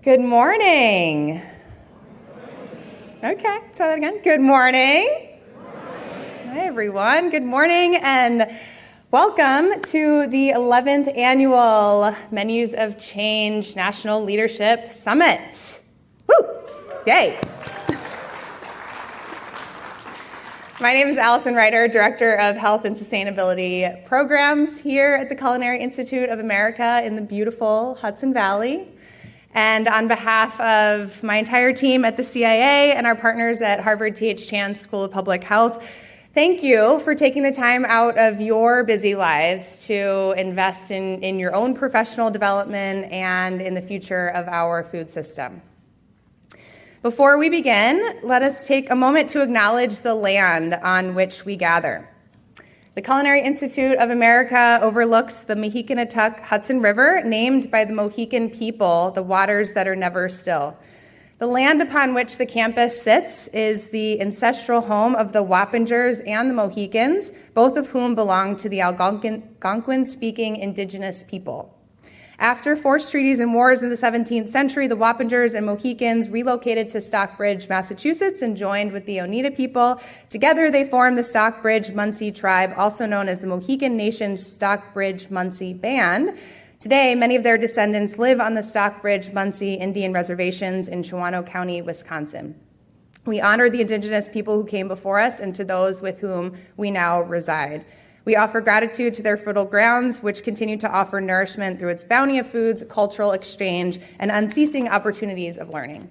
Good morning. Okay, try that again. Good morning. Hi, everyone. Good morning, and welcome to the 11th Annual Menus of Change National Leadership Summit. Woo! Yay! My name is Allison Ryder, Director of Health and Sustainability Programs here at the Culinary Institute of America in the beautiful Hudson Valley. And on behalf of my entire team at the CIA and our partners at Harvard T.H. Chan School of Public Health, thank you for taking the time out of your busy lives to invest in your own professional development and in the future of our food system. Before we begin, let us take a moment to acknowledge the land on which we gather. The Culinary Institute of America overlooks the Mehicanatuck Hudson River, named by the Mohican people, the waters that are never still. The land upon which the campus sits is the ancestral home of the Wappingers and the Mohicans, both of whom belong to the Algonquin-speaking indigenous people. After forced treaties and wars in the 17th century, the Wappingers and Mohicans relocated to Stockbridge, Massachusetts, and joined with the Oneida people. Together, they formed the Stockbridge-Munsee tribe, also known as the Mohican Nation Stockbridge-Munsee Band. Today, many of their descendants live on the Stockbridge-Munsee Indian reservations in Shawano County, Wisconsin. We honor the indigenous people who came before us and to those with whom we now reside. We offer gratitude to their fertile grounds, which continue to offer nourishment through its bounty of foods, cultural exchange, and unceasing opportunities of learning.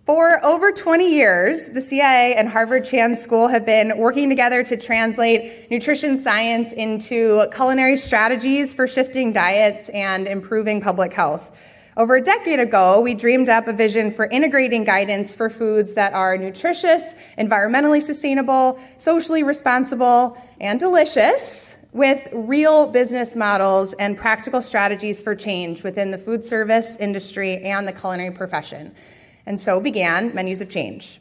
For over 20 years, the CIA and Harvard Chan School have been working together to translate nutrition science into culinary strategies for shifting diets and improving public health. Over a decade ago, we dreamed up a vision for integrating guidance for foods that are nutritious, environmentally sustainable, socially responsible, and delicious, with real business models and practical strategies for change within the food service industry and the culinary profession. And so began Menus of Change.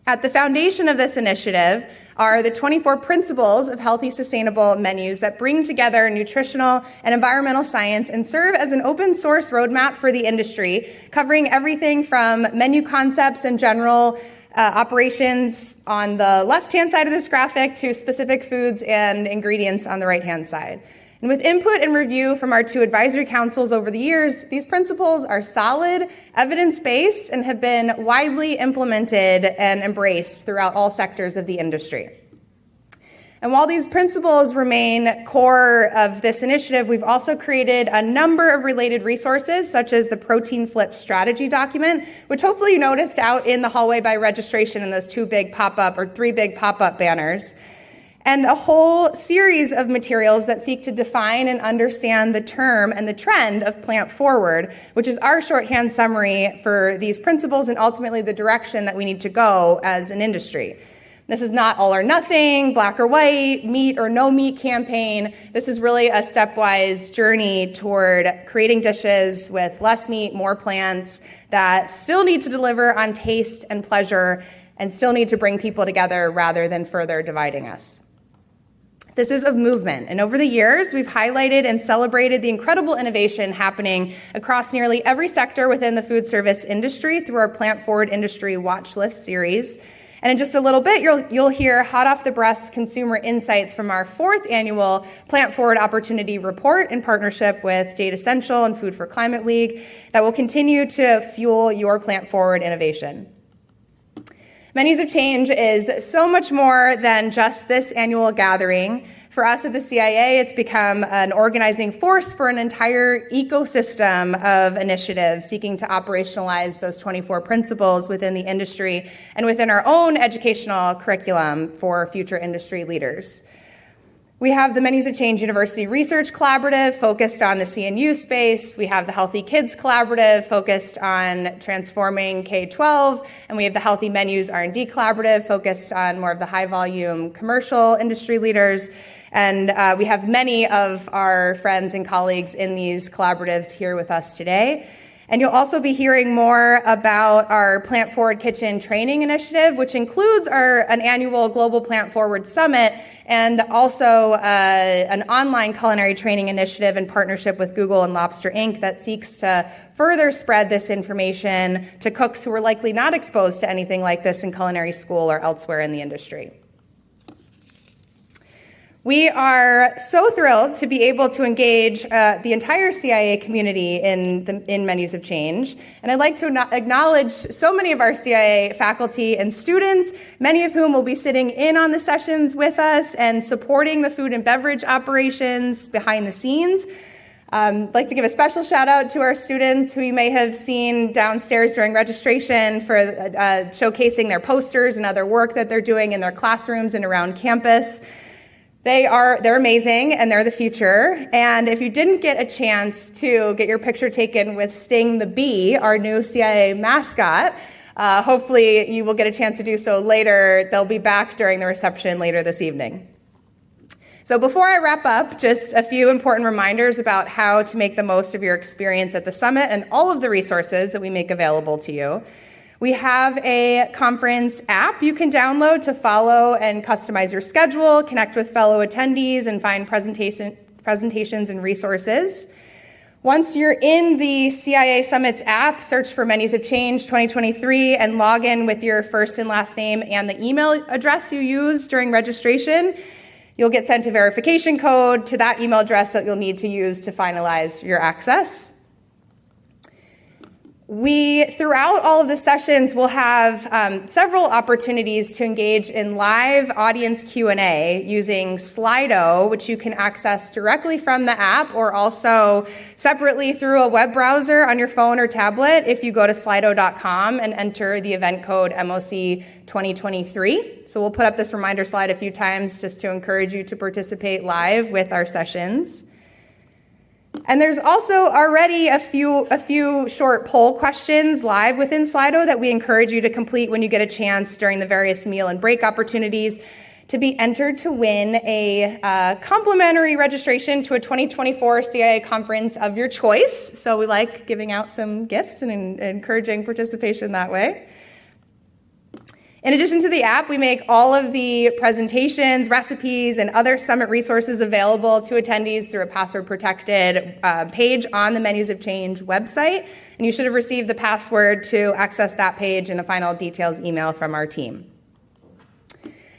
At the foundation of this initiative are the 24 principles of healthy, sustainable menus that bring together nutritional and environmental science and serve as an open source roadmap for the industry, covering everything from menu concepts and general operations on the left-hand side of this graphic to specific foods and ingredients on the right-hand side. And with input and review from our two advisory councils over the years, these principles are solid, evidence-based, and have been widely implemented and embraced throughout all sectors of the industry. And while these principles remain core of this initiative, we've also created a number of related resources, such as the Protein Flip Strategy document, which hopefully you noticed out in the hallway by registration in those three big pop-up banners, and a whole series of materials that seek to define and understand the term and the trend of plant forward, which is our shorthand summary for these principles and ultimately the direction that we need to go as an industry. This is not all or nothing, black or white, meat or no meat campaign. This is really a stepwise journey toward creating dishes with less meat, more plants that still need to deliver on taste and pleasure and still need to bring people together rather than further dividing us. This is a movement, and over the years, we've highlighted and celebrated the incredible innovation happening across nearly every sector within the food service industry through our Plant Forward Industry Watchlist series. And in just a little bit, you'll hear hot off the press consumer insights from our 4th annual Plant Forward Opportunity Report in partnership with Data Central and Food for Climate League that will continue to fuel your Plant Forward innovation. Menus of Change is so much more than just this annual gathering. For us at the CIA, it's become an organizing force for an entire ecosystem of initiatives seeking to operationalize those 24 principles within the industry and within our own educational curriculum for future industry leaders. We have the Menus of Change University Research Collaborative focused on the CNU space. We have the Healthy Kids Collaborative focused on transforming K-12. And we have the Healthy Menus R&D Collaborative focused on more of the high-volume commercial industry leaders. And we have many of our friends and colleagues in these collaboratives here with us today. And you'll also be hearing more about our Plant Forward Kitchen training initiative, which includes an annual Global Plant Forward Summit and also an online culinary training initiative in partnership with Google and Lobster Inc. that seeks to further spread this information to cooks who are likely not exposed to anything like this in culinary school or elsewhere in the industry. We are so thrilled to be able to engage the entire CIA community in Menus of Change. And I'd like to acknowledge so many of our CIA faculty and students, many of whom will be sitting in on the sessions with us and supporting the food and beverage operations behind the scenes. I'd like to give a special shout out to our students who you may have seen downstairs during registration for showcasing their posters and other work that they're doing in their classrooms and around campus. They're amazing, and they're the future. And if you didn't get a chance to get your picture taken with Sting the Bee, our new CIA mascot, hopefully you will get a chance to do so later. They'll be back during the reception later this evening. So before I wrap up, just a few important reminders about how to make the most of your experience at the summit and all of the resources that we make available to you. We have a conference app you can download to follow and customize your schedule, connect with fellow attendees, and find presentations and resources. Once you're in the CIA Summits app, search for Menus of Change 2023 and log in with your first and last name and the email address you used during registration. You'll get sent a verification code to that email address that you'll need to use to finalize your access. Throughout all of the sessions, we'll have several opportunities to engage in live audience Q&A using Slido, which you can access directly from the app or also separately through a web browser on your phone or tablet if you go to slido.com and enter the event code MOC 2023. So we'll put up this reminder slide a few times just to encourage you to participate live with our sessions. And there's also already a few short poll questions live within Slido that we encourage you to complete when you get a chance during the various meal and break opportunities to be entered to win a complimentary registration to a 2024 CIA conference of your choice. So we like giving out some gifts and encouraging participation that way. In addition to the app, we make all of the presentations, recipes, and other summit resources available to attendees through a password-protected page on the Menus of Change website. And you should have received the password to access that page in a final details email from our team.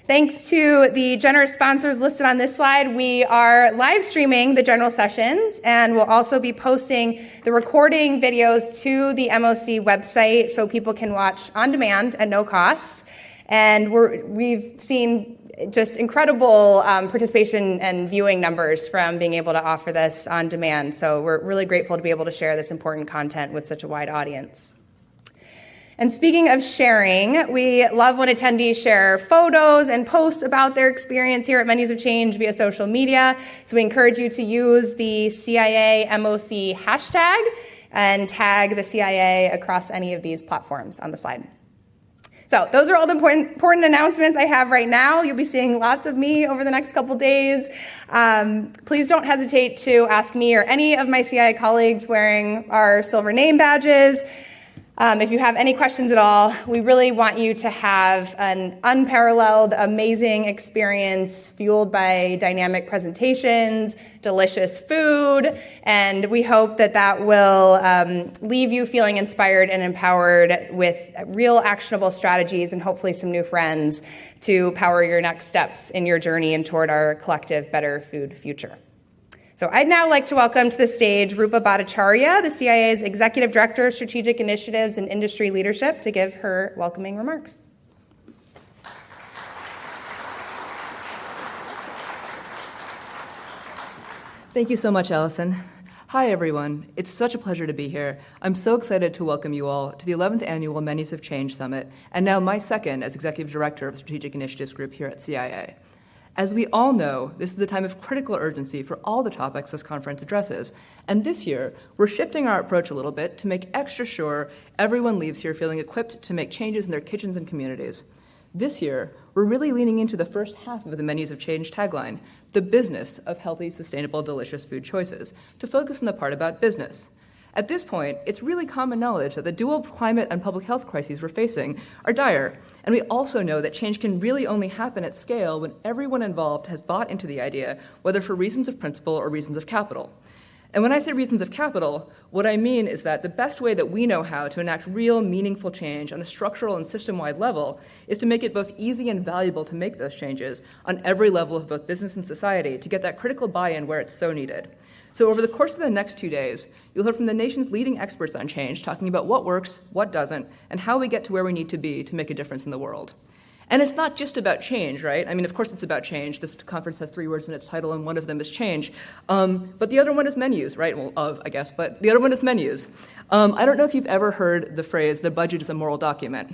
Thanks to the generous sponsors listed on this slide, we are live streaming the general sessions, and we'll also be posting the recording videos to the MOC website so people can watch on demand at no cost. And we've seen just incredible participation and viewing numbers from being able to offer this on demand. So we're really grateful to be able to share this important content with such a wide audience. And speaking of sharing, we love when attendees share photos and posts about their experience here at Menus of Change via social media. So we encourage you to use the CIA MOC hashtag and tag the CIA across any of these platforms on the slide. So those are all the important announcements I have right now. You'll be seeing lots of me over the next couple days. Please don't hesitate to ask me or any of my CIA colleagues wearing our silver name badges. If you have any questions at all, we really want you to have an unparalleled, amazing experience fueled by dynamic presentations, delicious food, and we hope that that will leave you feeling inspired and empowered with real actionable strategies and hopefully some new friends to power your next steps in your journey and toward our collective better food future. So I'd now like to welcome to the stage Rupa Bhattacharya, the CIA's Executive Director of Strategic Initiatives and Industry Leadership, to give her welcoming remarks. Thank you so much, Allison. Hi, everyone. It's such a pleasure to be here. I'm so excited to welcome you all to the 11th Annual Menus of Change Summit, and now my second as Executive Director of Strategic Initiatives Group here at CIA. As we all know, this is a time of critical urgency for all the topics this conference addresses. And this year, we're shifting our approach a little bit to make extra sure everyone leaves here feeling equipped to make changes in their kitchens and communities. This year, we're really leaning into the first half of the Menus of Change tagline, the business of healthy, sustainable, delicious food choices, to focus on the part about business. At this point, it's really common knowledge that the dual climate and public health crises we're facing are dire, and we also know that change can really only happen at scale when everyone involved has bought into the idea, whether for reasons of principle or reasons of capital. And when I say reasons of capital, what I mean is that the best way that we know how to enact real, meaningful change on a structural and system-wide level is to make it both easy and valuable to make those changes on every level of both business and society to get that critical buy-in where it's so needed. So over the course of the next 2 days, you'll hear from the nation's leading experts on change talking about what works, what doesn't, and how we get to where we need to be to make a difference in the world. And it's not just about change, right? I mean, of course it's about change. This conference has 3 words in its title, and one of them is change. But the other one is menus, right? Well, I guess, but the other one is menus. I don't know if you've ever heard the phrase, the budget is a moral document,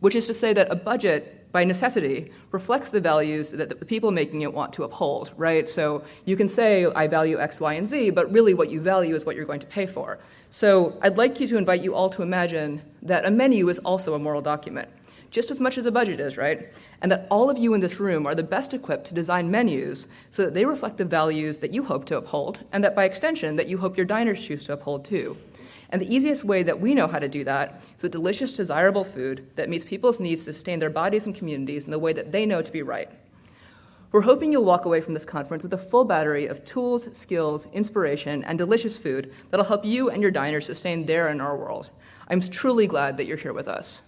which is to say that a budget, by necessity, reflects the values that the people making it want to uphold, right? So you can say, I value X, Y, and Z, but really what you value is what you're going to pay for. So I'd like you to invite you all to imagine that a menu is also a moral document, just as much as a budget is, right? And that all of you in this room are the best equipped to design menus so that they reflect the values that you hope to uphold, and that by extension, that you hope your diners choose to uphold too. And the easiest way that we know how to do that is with delicious, desirable food that meets people's needs to sustain their bodies and communities in the way that they know to be right. We're hoping you'll walk away from this conference with a full battery of tools, skills, inspiration, and delicious food that'll help you and your diners sustain their and our world. I'm truly glad that you're here with us.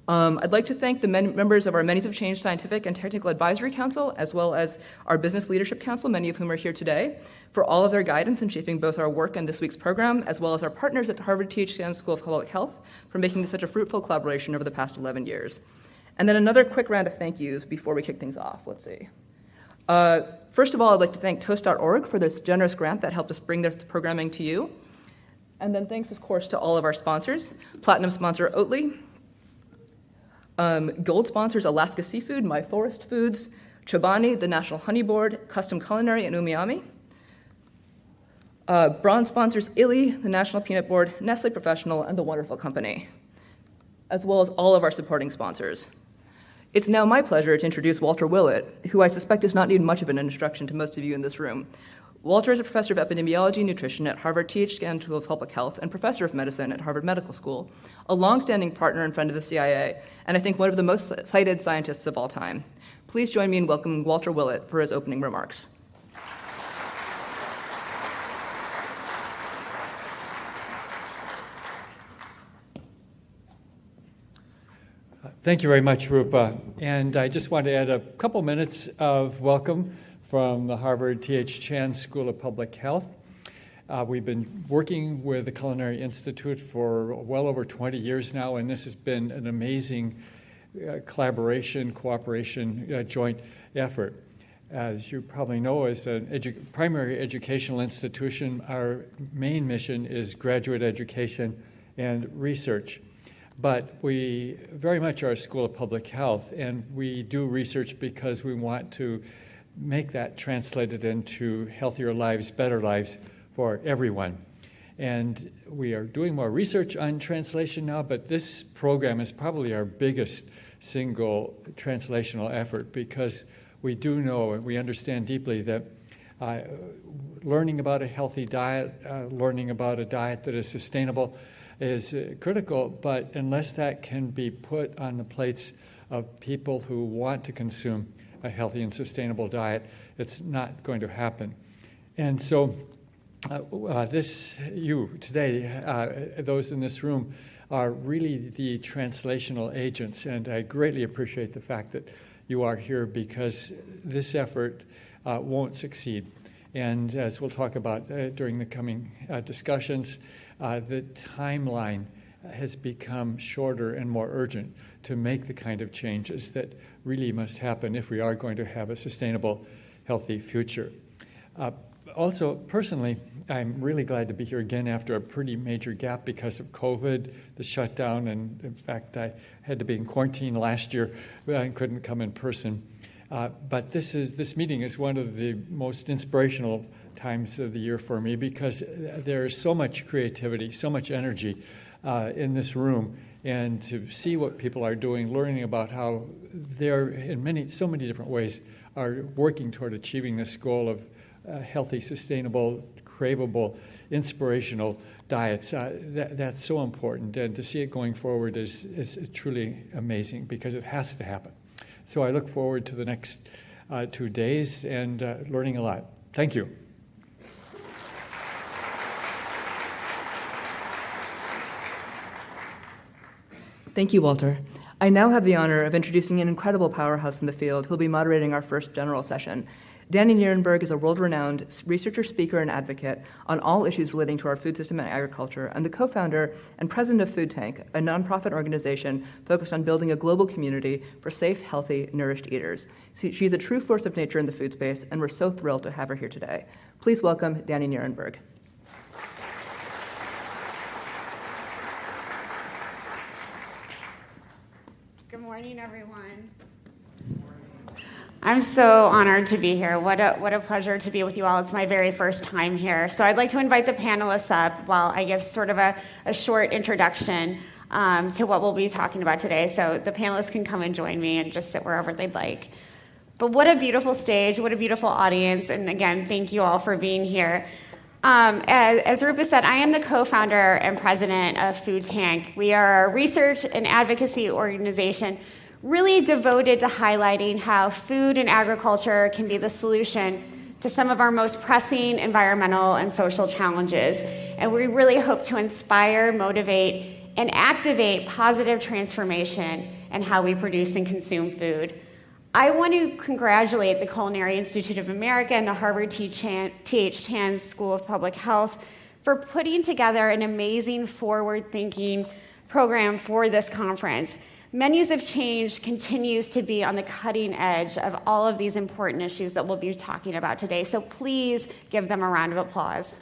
I'd like to thank the members of our Menus of Change Scientific and Technical Advisory Council, as well as our Business Leadership Council, many of whom are here today, for all of their guidance in shaping both our work and this week's program, as well as our partners at the Harvard T.H. School of Public Health for making this such a fruitful collaboration over the past 11 years. And then another quick round of thank yous before we kick things off. Let's see. First of all, I'd like to thank Toast.org for this generous grant that helped us bring this programming to you. And then thanks, of course, to all of our sponsors. Platinum sponsor Oatly. Gold sponsors Alaska Seafood, My Forest Foods, Chobani, the National Honey Board, Custom Culinary, and Umiyami. Bronze sponsors Illy, the National Peanut Board, Nestle Professional, and The Wonderful Company, as well as all of our supporting sponsors. It's now my pleasure to introduce Walter Willett, who I suspect does not need much of an introduction to most of you in this room. Walter is a professor of epidemiology and nutrition at Harvard T.H. School of Public Health and professor of medicine at Harvard Medical School, a longstanding partner and friend of the CIA, and I think one of the most cited scientists of all time. Please join me in welcoming Walter Willett for his opening remarks. Thank you very much, Rupa. And I just want to add a couple minutes of welcome from the Harvard T.H. Chan School of Public Health. We've been working with the Culinary Institute for well over 20 years now, and this has been an amazing collaboration, cooperation, joint effort. As you probably know, as a primary educational institution, our main mission is graduate education and research. But we very much are a school of public health, and we do research because we want to make that translated into healthier lives, better lives for everyone. And we are doing more research on translation now, but this program is probably our biggest single translational effort because we do know and we understand deeply that learning about a healthy diet, learning about a diet that is sustainable is critical, but unless that can be put on the plates of people who want to consume a healthy and sustainable diet, it's not going to happen. And so today, those in this room are really the translational agents, and I greatly appreciate the fact that you are here because this effort won't succeed. And as we'll talk about during the coming discussions, the timeline has become shorter and more urgent to make the kind of changes that really must happen if we are going to have a sustainable, healthy future. Also, personally, I'm really glad to be here again after a pretty major gap because of COVID, the shutdown, and in fact, I had to be in quarantine last year. I couldn't come in person. But this meeting is one of the most inspirational times of the year for me because there is so much creativity, so much energy in this room, and to see what people are doing, learning about how they're in so many different ways are working toward achieving this goal of healthy, sustainable, craveable, inspirational diets. That's so important, and to see it going forward is truly amazing because it has to happen. So I look forward to the next 2 days and learning a lot. Thank you. Thank you, Walter. I now have the honor of introducing an incredible powerhouse in the field who will be moderating our first general session. Danielle Nierenberg is a world-renowned researcher, speaker, and advocate on all issues relating to our food system and agriculture, and the co-founder and president of Food Tank, a nonprofit organization focused on building a global community for safe, healthy, nourished eaters. She's a true force of nature in the food space, and we're so thrilled to have her here today. Please welcome Danielle Nierenberg. Good morning, everyone. I'm so honored to be here. What a pleasure to be with you all. It's my very first time here. So I'd like to invite the panelists up while I give sort of a short introduction to what we'll be talking about today. So the panelists can come and join me and just sit wherever they'd like. But what a beautiful stage, what a beautiful audience. And again, thank you all for being here. As Rupa said, I am the co-founder and president of Food Tank. We are a research and advocacy organization really devoted to highlighting how food and agriculture can be the solution to some of our most pressing environmental and social challenges. And we really hope to inspire, motivate, and activate positive transformation in how we produce and consume food. I want to congratulate the Culinary Institute of America and the Harvard T.H. Chan School of Public Health for putting together an amazing forward-thinking program for this conference. Menus of Change continues to be on the cutting edge of all of these important issues that we'll be talking about today, so please give them a round of applause.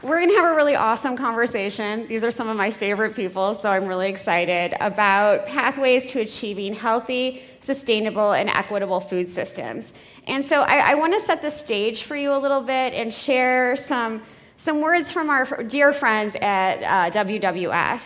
We're going to have a really awesome conversation. These are some of my favorite people, so I'm really excited about pathways to achieving healthy, sustainable, and equitable food systems. And so I want to set the stage for you a little bit and share some words from our dear friends at WWF.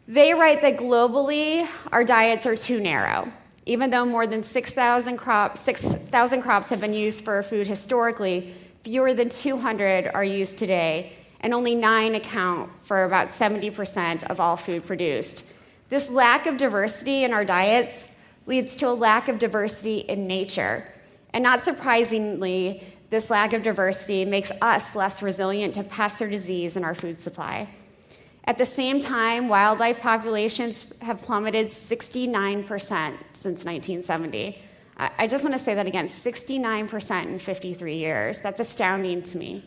They write that globally, our diets are too narrow. Even though more than 6,000 crops have been used for food historically, fewer than 200 are used today, and only 9 account for about 70% of all food produced. This lack of diversity in our diets leads to a lack of diversity in nature. And not surprisingly, this lack of diversity makes us less resilient to pests or disease in our food supply. At the same time, wildlife populations have plummeted 69% since 1970. I just want to say that again, 69% in 53 years. That's astounding to me.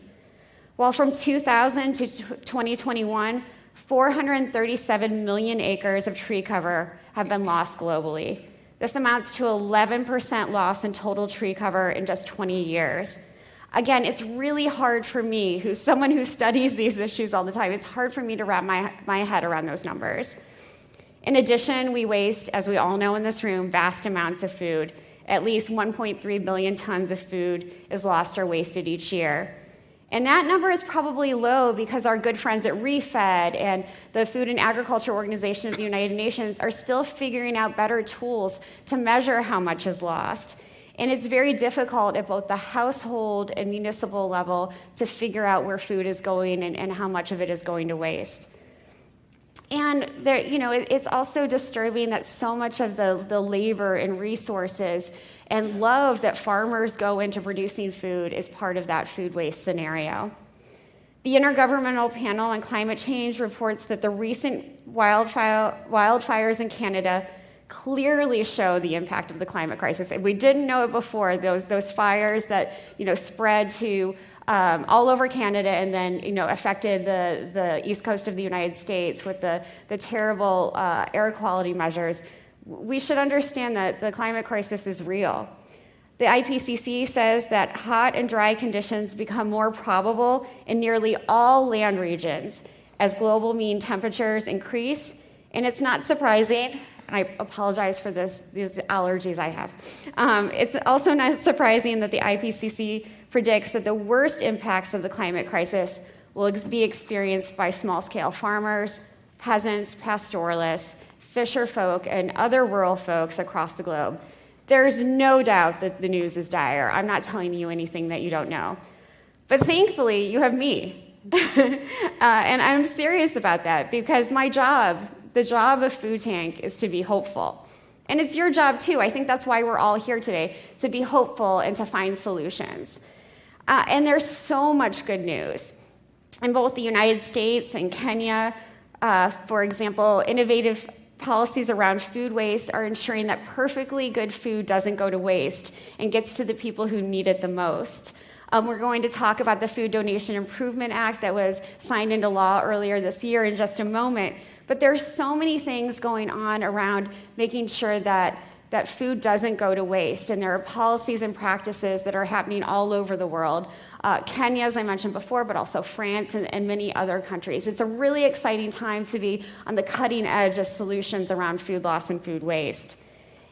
While from 2000 to 2021, 437 million acres of tree cover have been lost globally. This amounts to 11% loss in total tree cover in just 20 years. Again, it's really hard for me, who's someone who studies these issues all the time, it's hard for me to wrap my head around those numbers. In addition, we waste, as we all know in this room, vast amounts of food. At least 1.3 billion tons of food is lost or wasted each year. And that number is probably low because our good friends at ReFed and the Food and Agriculture Organization of the United Nations are still figuring out better tools to measure how much is lost. And it's very difficult at both the household and municipal level to figure out where food is going and how much of it is going to waste. And there, it's also disturbing that so much of the labor and resources and love that farmers go into producing food is part of that food waste scenario. The Intergovernmental Panel on Climate Change reports that the recent wildfires in Canada clearly show the impact of the climate crisis. If we didn't know it before, those fires that spread to all over Canada and then affected the east coast of the United States with the terrible air quality measures, we should understand that the climate crisis is real. The IPCC says that hot and dry conditions become more probable in nearly all land regions as global mean temperatures increase, and it's not surprising. And I apologize for these allergies I have. It's also not surprising that the IPCC predicts that the worst impacts of the climate crisis will be experienced by small-scale farmers, peasants, pastoralists, fisher folk, and other rural folks across the globe. There's no doubt that the news is dire. I'm not telling you anything that you don't know. But thankfully, you have me. And I'm serious about that because my job, the job of Food Tank, is to be hopeful. And it's your job too. I think that's why we're all here today, to be hopeful and to find solutions. And there's so much good news. In both the United States and Kenya, for example, innovative policies around food waste are ensuring that perfectly good food doesn't go to waste and gets to the people who need it the most. We're going to talk about the Food Donation Improvement Act that was signed into law earlier this year in just a moment. But there's so many things going on around making sure that food doesn't go to waste. And there are policies and practices that are happening all over the world. Kenya, as I mentioned before, but also France and many other countries. It's a really exciting time to be on the cutting edge of solutions around food loss and food waste.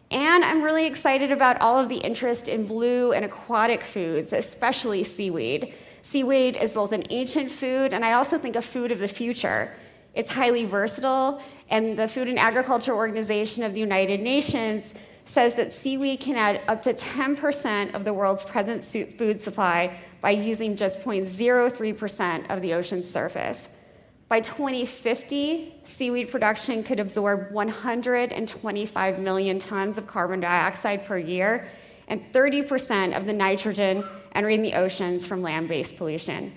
And I'm really excited about all of the interest in blue and aquatic foods, especially seaweed. Seaweed is both an ancient food, and I also think a food of the future. It's highly versatile, and the Food and Agriculture Organization of the United Nations says that seaweed can add up to 10% of the world's present food supply by using just 0.03% of the ocean's surface. By 2050, seaweed production could absorb 125 million tons of carbon dioxide per year and 30% of the nitrogen entering the oceans from land-based pollution.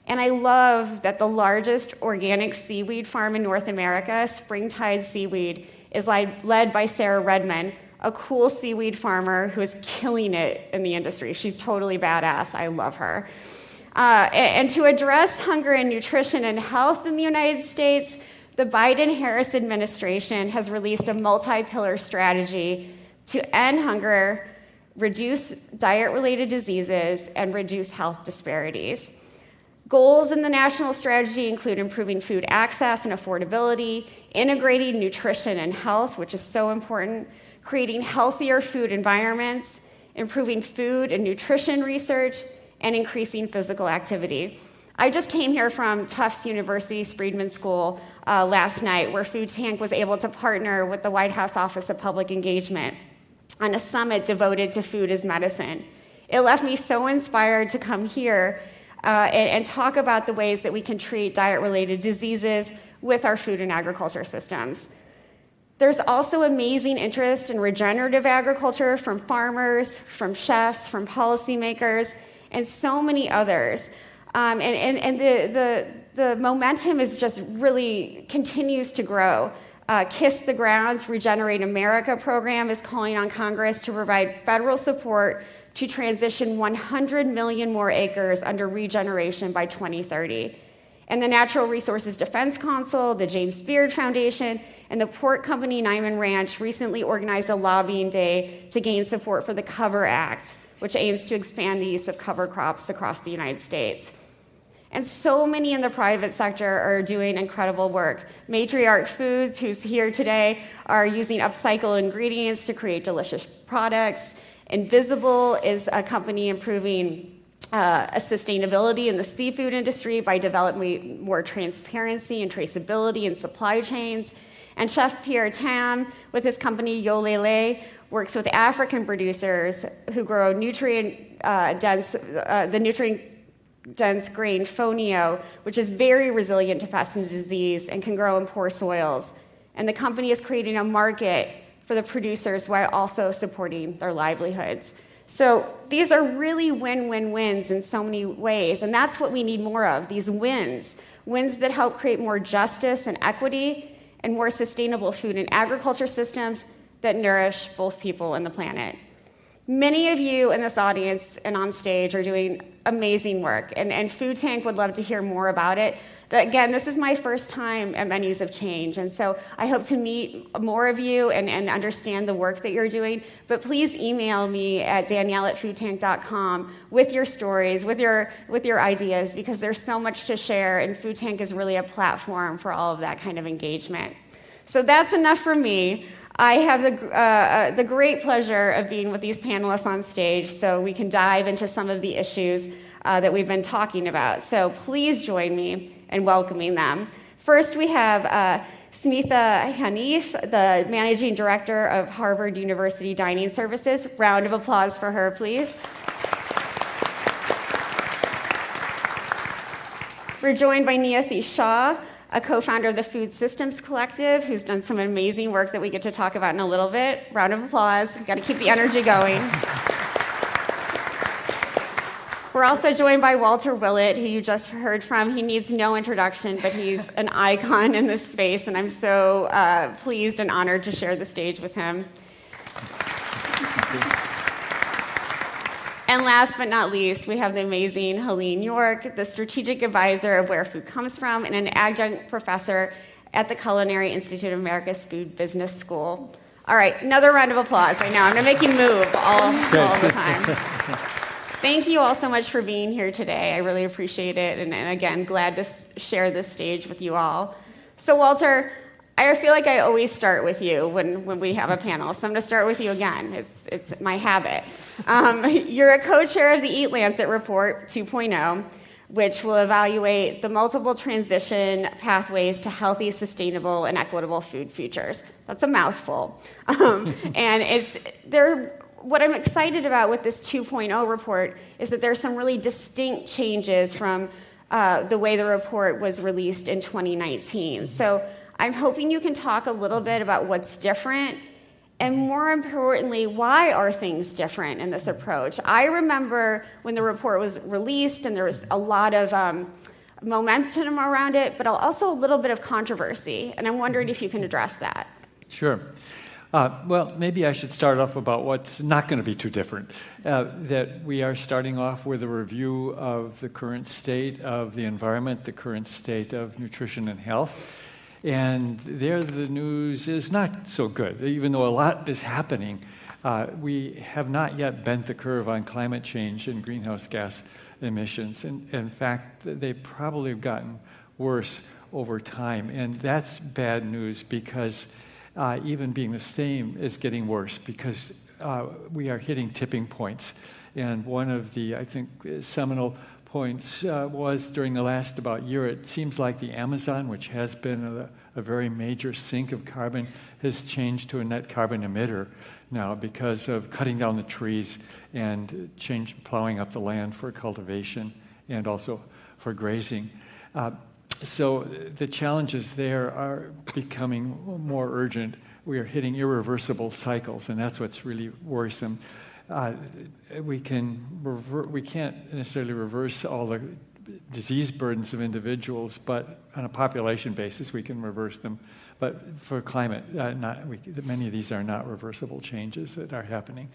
And I love that the largest organic seaweed farm in North America, Springtide Seaweed, is led by Sarah Redmond, a cool seaweed farmer who is killing it in the industry. She's totally badass. I love her. And to address hunger and nutrition and health in the United States, the Biden-Harris administration has released a multi-pillar strategy to end hunger, reduce diet-related diseases, and reduce health disparities. Goals in the national strategy include improving food access and affordability, integrating nutrition and health, which is so important, creating healthier food environments, improving food and nutrition research, and increasing physical activity. I just came here from Tufts University's Friedman School last night, where Food Tank was able to partner with the White House Office of Public Engagement on a summit devoted to food as medicine. It left me so inspired to come here and talk about the ways that we can treat diet-related diseases with our food and agriculture systems. There's also amazing interest in regenerative agriculture from farmers, from chefs, from policymakers, and so many others. And the momentum is just really continues to grow. Kiss the Ground's Regenerate America program is calling on Congress to provide federal support to transition 100 million more acres under regeneration by 2030. And the Natural Resources Defense Council, the James Beard Foundation, and the pork company Niman Ranch recently organized a lobbying day to gain support for the Cover Act, which aims to expand the use of cover crops across the United States. And so many in the private sector are doing incredible work. Matriarch Foods, who's here today, are using upcycled ingredients to create delicious products. Invisible is a company improving sustainability in the seafood industry by developing more transparency and traceability in supply chains. And Chef Pierre Tam, with his company Yolele, works with African producers who grow nutrient-dense grain fonio, which is very resilient to pests and disease and can grow in poor soils. And the company is creating a market for the producers while also supporting their livelihoods. So these are really win-win-wins in so many ways, and that's what we need more of, these wins that help create more justice and equity and more sustainable food and agriculture systems that nourish both people and the planet. Many of you in this audience and on stage are doing amazing work, and Food Tank would love to hear more about it. But again, this is my first time at Menus of Change, and so I hope to meet more of you and understand the work that you're doing. But please email me at danielle@foodtank.com with your stories, with your ideas, because there's so much to share, and Food Tank is really a platform for all of that kind of engagement. So that's enough for me. I have the great pleasure of being with these panelists on stage so we can dive into some of the issues that we've been talking about. So please join me in welcoming them. First, we have Smitha Hanif, the Managing Director of Harvard University Dining Services. Round of applause for her, please. We're joined by Niyati Shah, a co-founder of the Food Systems Collective, who's done some amazing work that we get to talk about in a little bit. Round of applause. We've got to keep the energy going. We're also joined by Walter Willett, who you just heard from. He needs no introduction, but he's an icon in this space, and I'm so pleased and honored to share the stage with him. And last but not least, we have the amazing Helene York, the strategic advisor of Where Food Comes From and an adjunct professor at the Culinary Institute of America's Food Business School. All right, another round of applause. I know, I'm going to make you move all the time. Thank you all so much for being here today. I really appreciate it. And again, glad to share this stage with you all. So Walter, I feel like I always start with you when we have a panel, so I'm going to start with you again. It's my habit. You're a co-chair of the EAT-Lancet Report 2.0, which will evaluate the multiple transition pathways to healthy, sustainable, and equitable food futures. That's a mouthful. What I'm excited about with this 2.0 report is that there's some really distinct changes from the way the report was released in 2019. So I'm hoping you can talk a little bit about what's different, and more importantly, why are things different in this approach? I remember when the report was released and there was a lot of momentum around it, but also a little bit of controversy, and I'm wondering if you can address that. Sure. Well, maybe I should start off about what's not going to be too different. That we are starting off with a review of the current state of the environment, the current state of nutrition and health. And there the news is not so good. Even though a lot is happening, we have not yet bent the curve on climate change and greenhouse gas emissions. In fact, they probably have gotten worse over time. And that's bad news because even being the same is getting worse because we are hitting tipping points. And one of the, I think, seminal points was during the last about year, it seems like the Amazon, which has been a very major sink of carbon, has changed to a net carbon emitter now because of cutting down the trees and plowing up the land for cultivation and also for grazing. So the challenges there are becoming more urgent. We are hitting irreversible cycles, and that's what's really worrisome. We can't necessarily reverse all the disease burdens of individuals, but on a population basis, we can reverse them. But for climate, many of these are not reversible changes that are happening.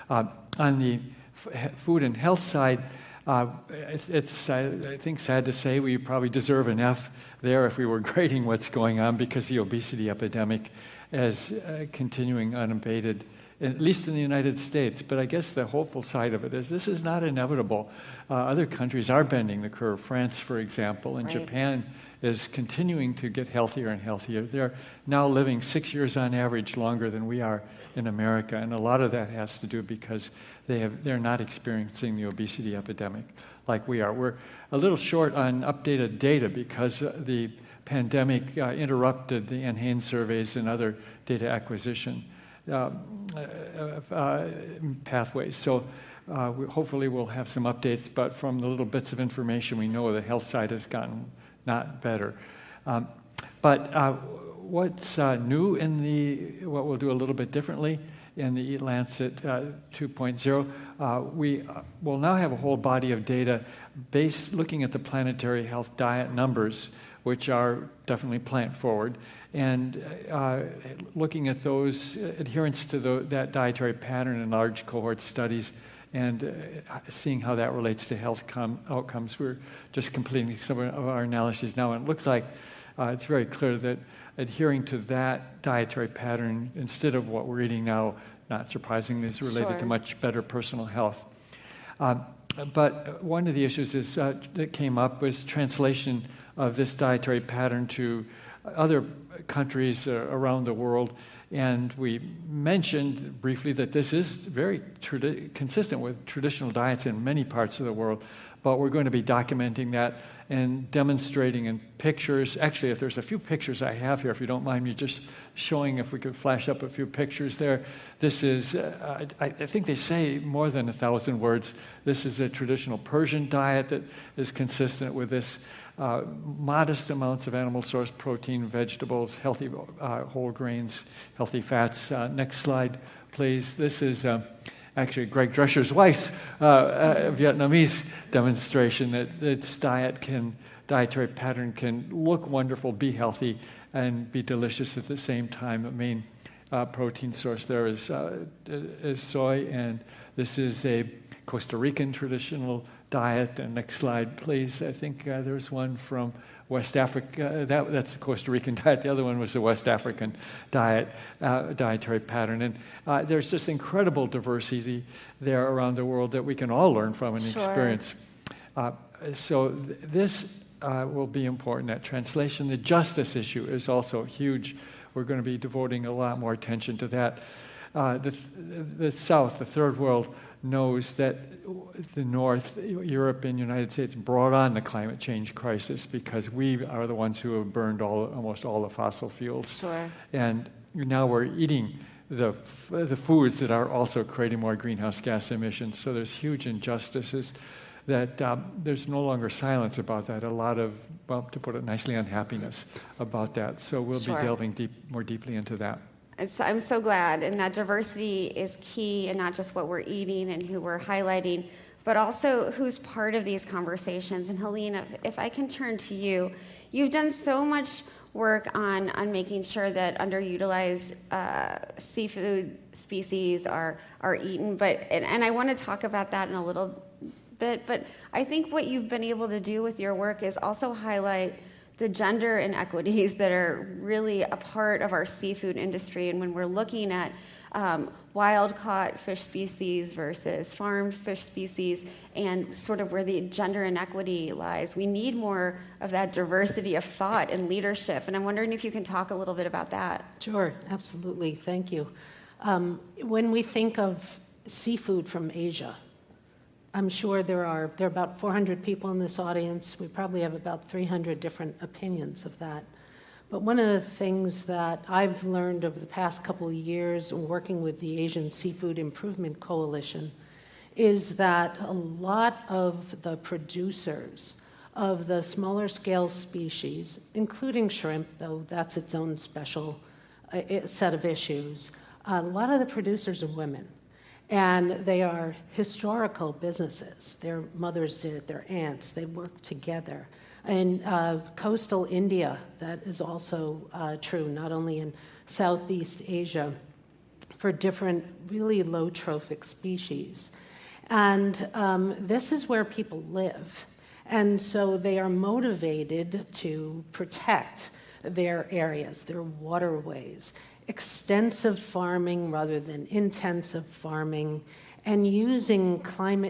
On the food and health side, it's, I think, sad to say we probably deserve an F there if we were grading what's going on because the obesity epidemic is continuing unabated, at least in the United States. But I guess the hopeful side of it is this is not inevitable. Other countries are bending the curve. France, for example, and right. Japan is continuing to get healthier and healthier. They're now living 6 years on average longer than we are in America, and a lot of that has to do because they're not experiencing the obesity epidemic like we are. We're a little short on updated data because the pandemic interrupted the NHANES surveys and other data acquisition pathways. So hopefully we'll have some updates, but from the little bits of information we know, the health side has gotten not better. But what's new in what we'll do a little bit differently in the EAT-Lancet 2.0, we will now have a whole body of data looking at the Planetary Health Diet numbers, which are definitely plant-forward, and looking at those adherence to that dietary pattern in large cohort studies and seeing how that relates to health outcomes. We're just completing some of our analyses now, and it looks like it's very clear that adhering to that dietary pattern instead of what we're eating now, not surprisingly, is related to much better personal health. But one of the issues that came up was translation of this dietary pattern to other countries around the world. And we mentioned briefly that this is very consistent with traditional diets in many parts of the world, but we're going to be documenting that and demonstrating in pictures. Actually, if there's a few pictures I have here, if you don't mind me just showing, if we could flash up a few pictures there. This is, I think they say more than 1,000 words. This is a traditional Persian diet that is consistent with this. Modest amounts of animal source protein, vegetables, healthy whole grains, healthy fats. Next slide, please. This is actually Greg Drescher's wife's Vietnamese demonstration that its dietary pattern can look wonderful, be healthy, and be delicious at the same time. The main protein source there is soy, and this is a Costa Rican traditional diet. And next slide, please. I think there's one from West Africa. That's the Costa Rican diet. The other one was the West African dietary pattern. And there's just incredible diversity there around the world that we can all learn from and experience. So this will be important. That translation, the justice issue is also huge. We're going to be devoting a lot more attention to that. The South, the third world, knows that the North, Europe and United States, brought on the climate change crisis because we are the ones who have burned almost all the fossil fuels. Sure. And now we're eating the foods that are also creating more greenhouse gas emissions. So there's huge injustices that there's no longer silence about that. A lot of, well, to put it nicely, unhappiness about that. So we'll be delving more deeply into that. I'm so glad, and that diversity is key, and not just what we're eating and who we're highlighting, but also who's part of these conversations. And Helene, if I can turn to you, you've done so much work on making sure that underutilized seafood species are eaten, and I want to talk about that in a little bit, but I think what you've been able to do with your work is also highlight the gender inequities that are really a part of our seafood industry. And when we're looking at wild-caught fish species versus farmed fish species and sort of where the gender inequity lies, we need more of that diversity of thought and leadership. And I'm wondering if you can talk a little bit about that. Sure, absolutely. Thank you. When we think of seafood from Asia, I'm sure there are about 400 people in this audience. We probably have about 300 different opinions of that. But one of the things that I've learned over the past couple of years working with the Asian Seafood Improvement Coalition is that a lot of the producers of the smaller scale species, including shrimp, though that's its own special set of issues, a lot of the producers are women. And they are historical businesses. Their mothers did it, their aunts, they worked together. In coastal India, that is also true, not only in Southeast Asia, for different really low trophic species. And this is where people live. And so they are motivated to protect their areas, their waterways, extensive farming rather than intensive farming, and using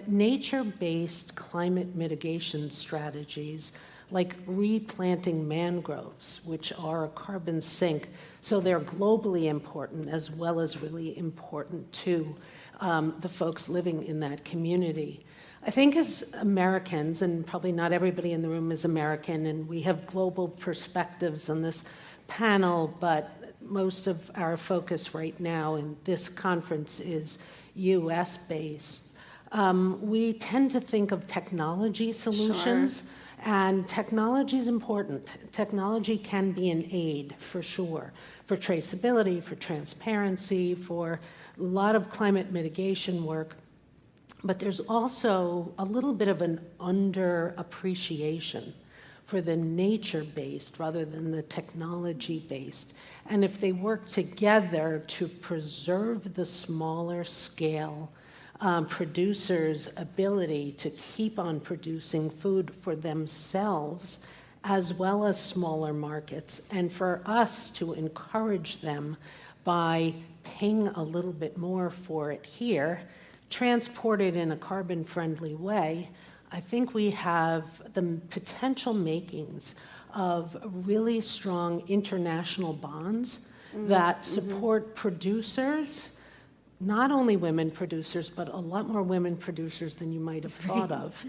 nature-based climate mitigation strategies like replanting mangroves, which are a carbon sink. So they're globally important as well as really important to the folks living in that community. I think as Americans, and probably not everybody in the room is American, and we have global perspectives on this panel, but most of our focus right now in this conference is US-based. We tend to think of technology solutions, and technology is important. Technology can be an aid, for sure, for traceability, for transparency, for a lot of climate mitigation work. But there's also a little bit of an underappreciation for the nature-based rather than the technology-based. And if they work together to preserve the smaller scale producers' ability to keep on producing food for themselves, as well as smaller markets, and for us to encourage them by paying a little bit more for it here, transport it in a carbon-friendly way, I think we have the potential makings of really strong international bonds that support producers, not only women producers, but a lot more women producers than you might have thought of,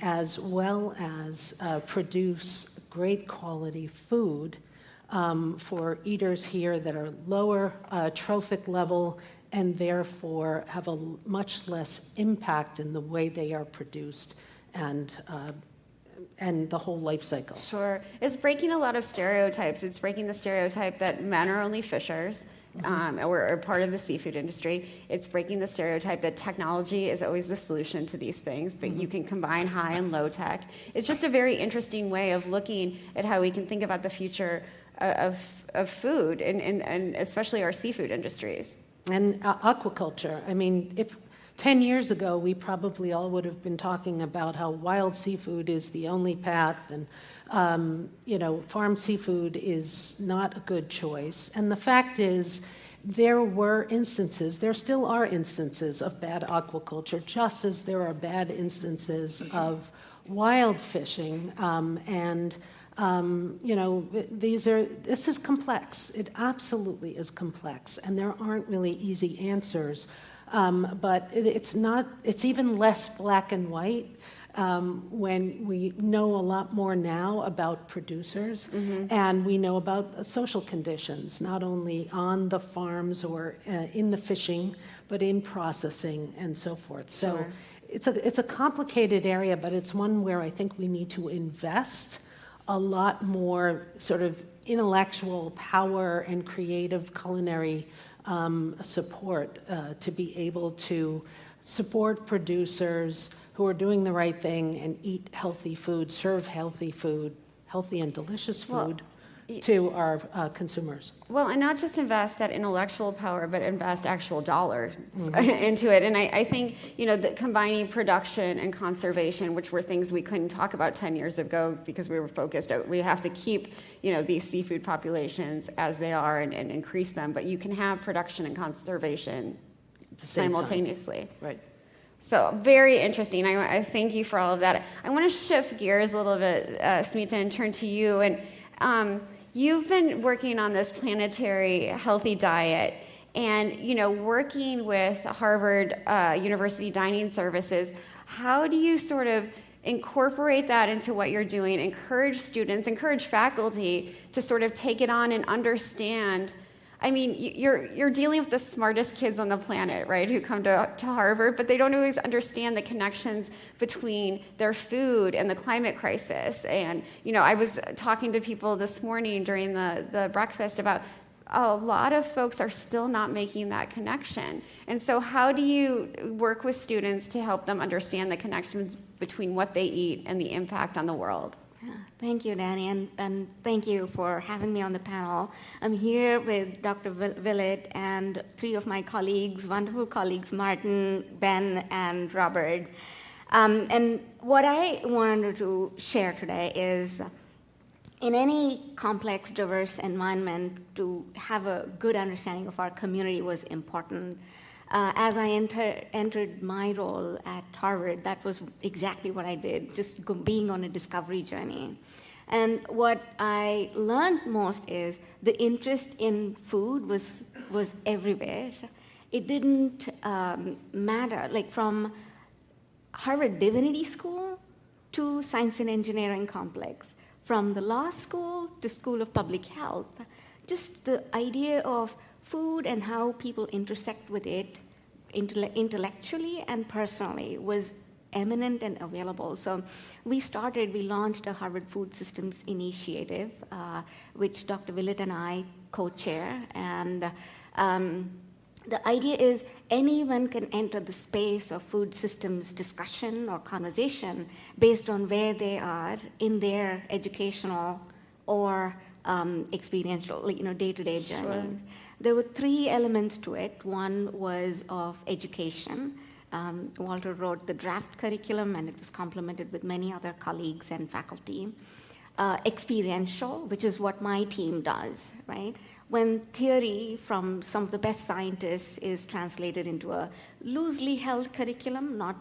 as well as produce great quality food for eaters here that are lower trophic level and therefore have a much less impact in the way they are produced and the whole life cycle. Sure. It's breaking a lot of stereotypes. It's breaking the stereotype that men are only fishers or part of the seafood industry. It's breaking the stereotype that technology is always the solution to these things, but you can combine high and low tech. It's just a very interesting way of looking at how we can think about the future of food and especially our seafood industries. And aquaculture. I mean, if 10 years ago, we probably all would have been talking about how wild seafood is the only path and, farm seafood is not a good choice. And the fact is, there still are instances of bad aquaculture, just as there are bad instances of wild fishing. This is complex. It absolutely is complex, and there aren't really easy answers. But it's even less black and white when we know a lot more now about producers, and we know about social conditions, not only on the farms or in the fishing, but in processing and so forth. So Sure. it's a complicated area, but it's one where I think we need to invest a lot more sort of intellectual power and creative culinary support to be able to support producers who are doing the right thing and eat healthy food, serve healthy food, healthy and delicious food to our consumers. Well, and not just invest that intellectual power, but invest actual dollars into it. And I think, that combining production and conservation, which were things we couldn't talk about 10 years ago because we were focused, we have to keep, these seafood populations as they are and increase them. But you can have production and conservation simultaneously. Right. So very interesting. I thank you for all of that. I want to shift gears a little bit, Smita, and turn to you. And you've been working on this Planetary Healthy Diet and, working with Harvard University Dining Services. How do you sort of incorporate that into what you're doing, encourage students, encourage faculty to sort of take it on and understand? I mean, you're dealing with the smartest kids on the planet, right, who come to Harvard, but they don't always understand the connections between their food and the climate crisis. And, I was talking to people this morning during the breakfast about a lot of folks are still not making that connection. And so how do you work with students to help them understand the connections between what they eat and the impact on the world? Thank you, Danny, and thank you for having me on the panel. I'm here with Dr. Willett and three of my colleagues, wonderful colleagues, Martin, Ben, and Robert. And what I wanted to share today is in any complex, diverse environment, to have a good understanding of our community was important. As I entered my role at Harvard, that was exactly what I did, just being on a discovery journey. And what I learned most is the interest in food was everywhere. It didn't matter, like from Harvard Divinity School to Science and Engineering Complex, from the law school to School of Public Health, just the idea of food and how people intersect with it intellectually and personally was eminent and available. So we launched a Harvard Food Systems Initiative, which Dr. Willett and I co-chair. And the idea is anyone can enter the space of food systems discussion or conversation based on where they are in their educational or experiential, day-to-day journey. Sure. There were three elements to it. One was of education. Walter wrote the draft curriculum, and it was complemented with many other colleagues and faculty. Experiential, which is what my team does, right? When theory from some of the best scientists is translated into a loosely held curriculum, not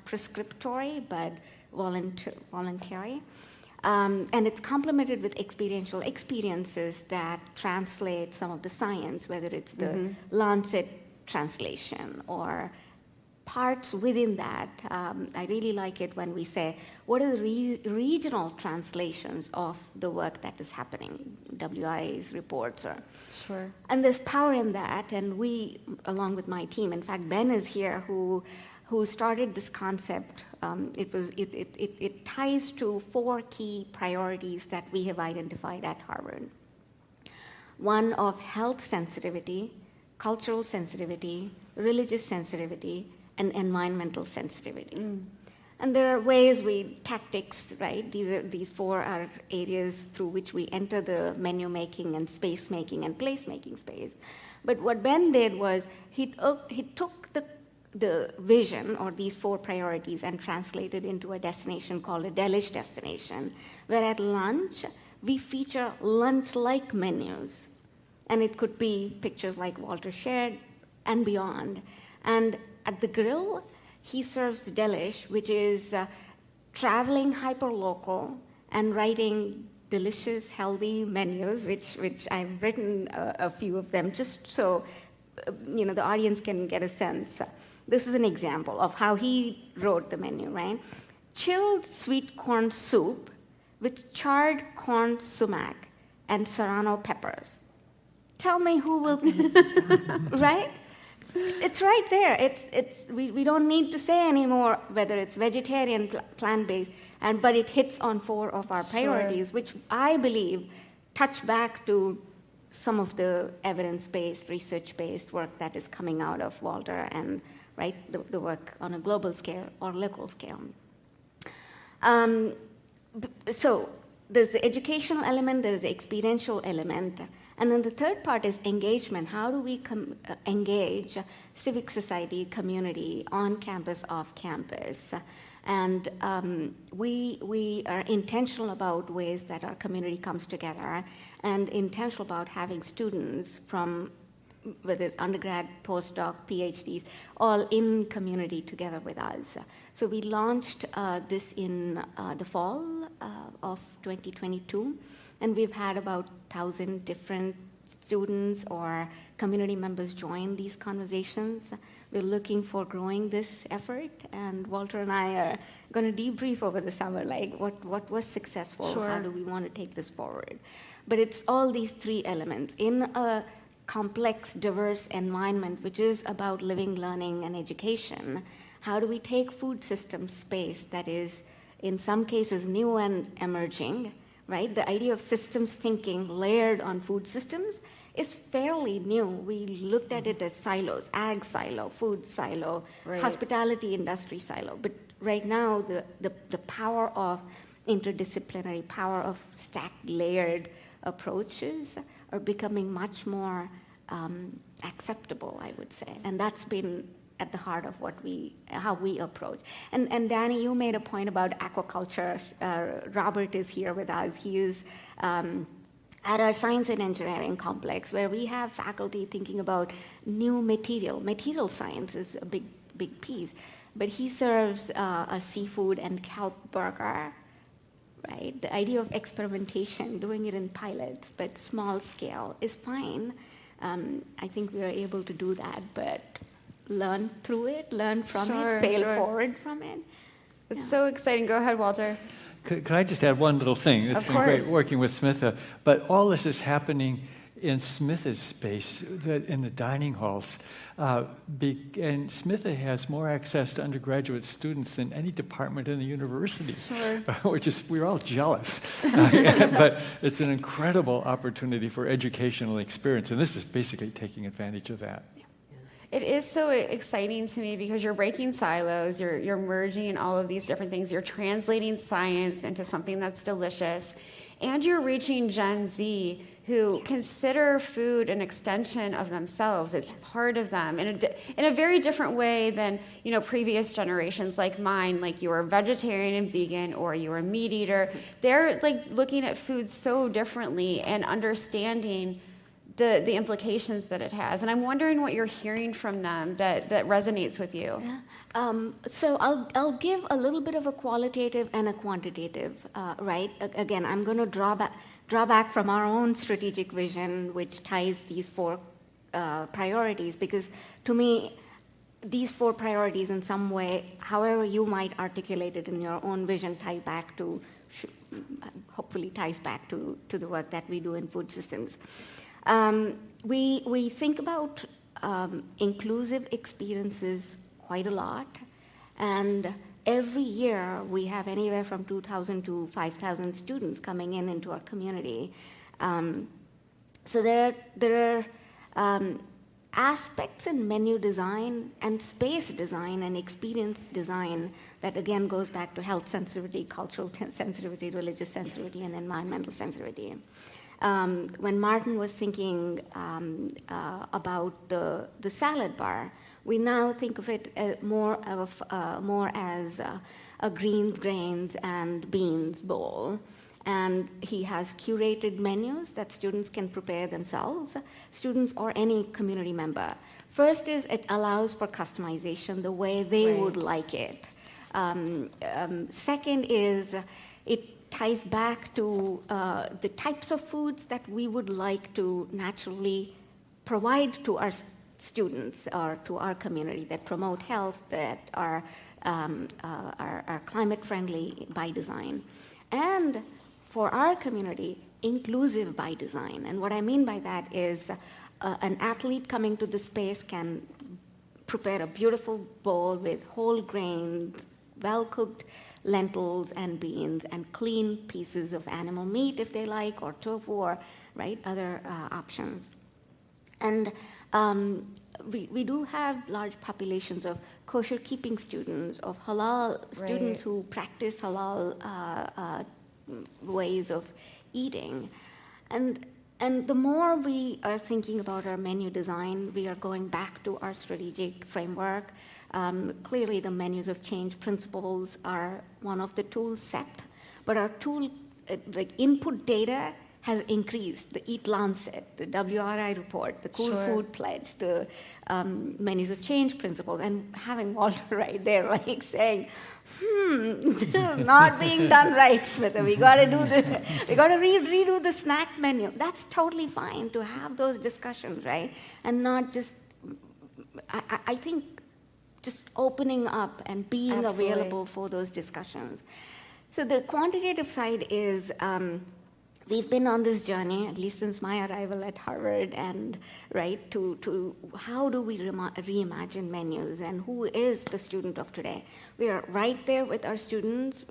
prescriptory, but voluntary. And it's complemented with experiential experiences that translate some of the science, whether it's the Lancet translation or parts within that. I really like it when we say, what are the regional translations of the work that is happening, WI's reports. Sure. And there's power in that, and we, along with my team, in fact, Ben is here, who started this concept. It ties to 4 key priorities that we have identified at Harvard. One of health sensitivity, cultural sensitivity, religious sensitivity, and environmental sensitivity. And there are tactics, right? These 4 are areas through which we enter the menu making and space making and place making space. But what Ben did was he took the vision or these 4 priorities and translated into a destination called a delish destination, where at lunch we feature lunch-like menus. And it could be pictures like Walter shared and beyond. And at the grill, he serves delish, which is traveling hyper-local and writing delicious, healthy menus, which I've written a few of them just so the audience can get a sense. This is an example of how he wrote the menu, right? Chilled sweet corn soup with charred corn sumac and serrano peppers. Tell me who will, right? It's right there. We don't need to say anymore whether it's vegetarian, plant-based, but it hits on 4 of our priorities, which I believe touch back to some of the evidence-based, research-based work that is coming out of Walter and the work on a global scale or local scale. So there's the educational element, there's the experiential element, and then the third part is engagement. How do we engage civic society, community, on campus, off campus? And we are intentional about ways that our community comes together and intentional about having students from whether it's undergrad, postdoc, PhDs, all in community together with us. So we launched this in the fall of 2022, and we've had about 1,000 different students or community members join these conversations. We're looking for growing this effort, and Walter and I are going to debrief over the summer, like what was successful, Sure. How do we want to take this forward? But it's all these 3 elements. In a complex, diverse environment, which is about living, learning, and education, how do we take food system space that is, in some cases, new and emerging, right? The idea of systems thinking layered on food systems is fairly new. We looked at it as silos, ag silo, food silo, Right. hospitality industry silo. But right now, the power of interdisciplinary, power of stacked, layered approaches are becoming much more acceptable, I would say. And that's been at the heart of how we approach. And Danny, you made a point about aquaculture. Robert is here with us. He is at our science and engineering complex, where we have faculty thinking about new material. Material science is a big piece. But he serves a seafood and kelp burger, right? The idea of experimentation, doing it in pilots, but small scale, is fine. I think we are able to do that, but learn through it, learn from it, fail forward from it. It's so exciting. Go ahead, Walter. Could I just add one little thing? It's been great working with Smitha, but all this is happening in Smitha's space, in the dining halls. And Smitha has more access to undergraduate students than any department in the university, we're all jealous. But it's an incredible opportunity for educational experience, and this is basically taking advantage of that. It is so exciting to me because you're breaking silos, you're merging all of these different things, you're translating science into something that's delicious, and you're reaching Gen Z who consider food an extension of themselves. It's part of them in a very different way than previous generations like mine, like you were vegetarian and vegan or you were a meat eater. They're like looking at food so differently and understanding the implications that it has. And I'm wondering what you're hearing from them that resonates with you. Yeah. So I'll give a little bit of a qualitative and a quantitative, right? Again, I'm going to draw back from our own strategic vision, which ties these four priorities, because to me, these four priorities in some way, however you might articulate it in your own vision, hopefully ties back to the work that we do in food systems. We think about inclusive experiences quite a lot, and every year we have anywhere from 2,000 to 5,000 students coming into our community. So there are aspects in menu design and space design and experience design that again goes back to health sensitivity, cultural sensitivity, religious sensitivity, and environmental sensitivity. When Martin was thinking about the salad bar, we now think of it more as a greens, grains, and beans bowl. And he has curated menus that students can prepare themselves, students or any community member. First is it allows for customization the way they would like it. Second is it ties back to the types of foods that we would like to naturally provide to our students or to our community that promote health, that are climate friendly by design. And for our community, inclusive by design. And what I mean by that is an athlete coming to the space can prepare a beautiful bowl with whole grains, well-cooked lentils and beans, and clean pieces of animal meat if they like, or tofu, or other options. And we do have large populations of kosher keeping students, of halal students who practice halal ways of eating. And the more we are thinking about our menu design, we are going back to our strategic framework. Clearly, the menus of change principles are one of the tools set, but our tool, input data, has increased. The EAT-Lancet, the WRI report, the Cool Food Pledge, the menus of change principles, and having Walter right there, saying, this is not being done right, Smitha. We got to redo the snack menu. That's totally fine to have those discussions, right? And not just, I think, just opening up and being available for those discussions. So the quantitative side is, we've been on this journey, at least since my arrival at Harvard, and to how do we reimagine menus, and who is the student of today? We are right there with our students,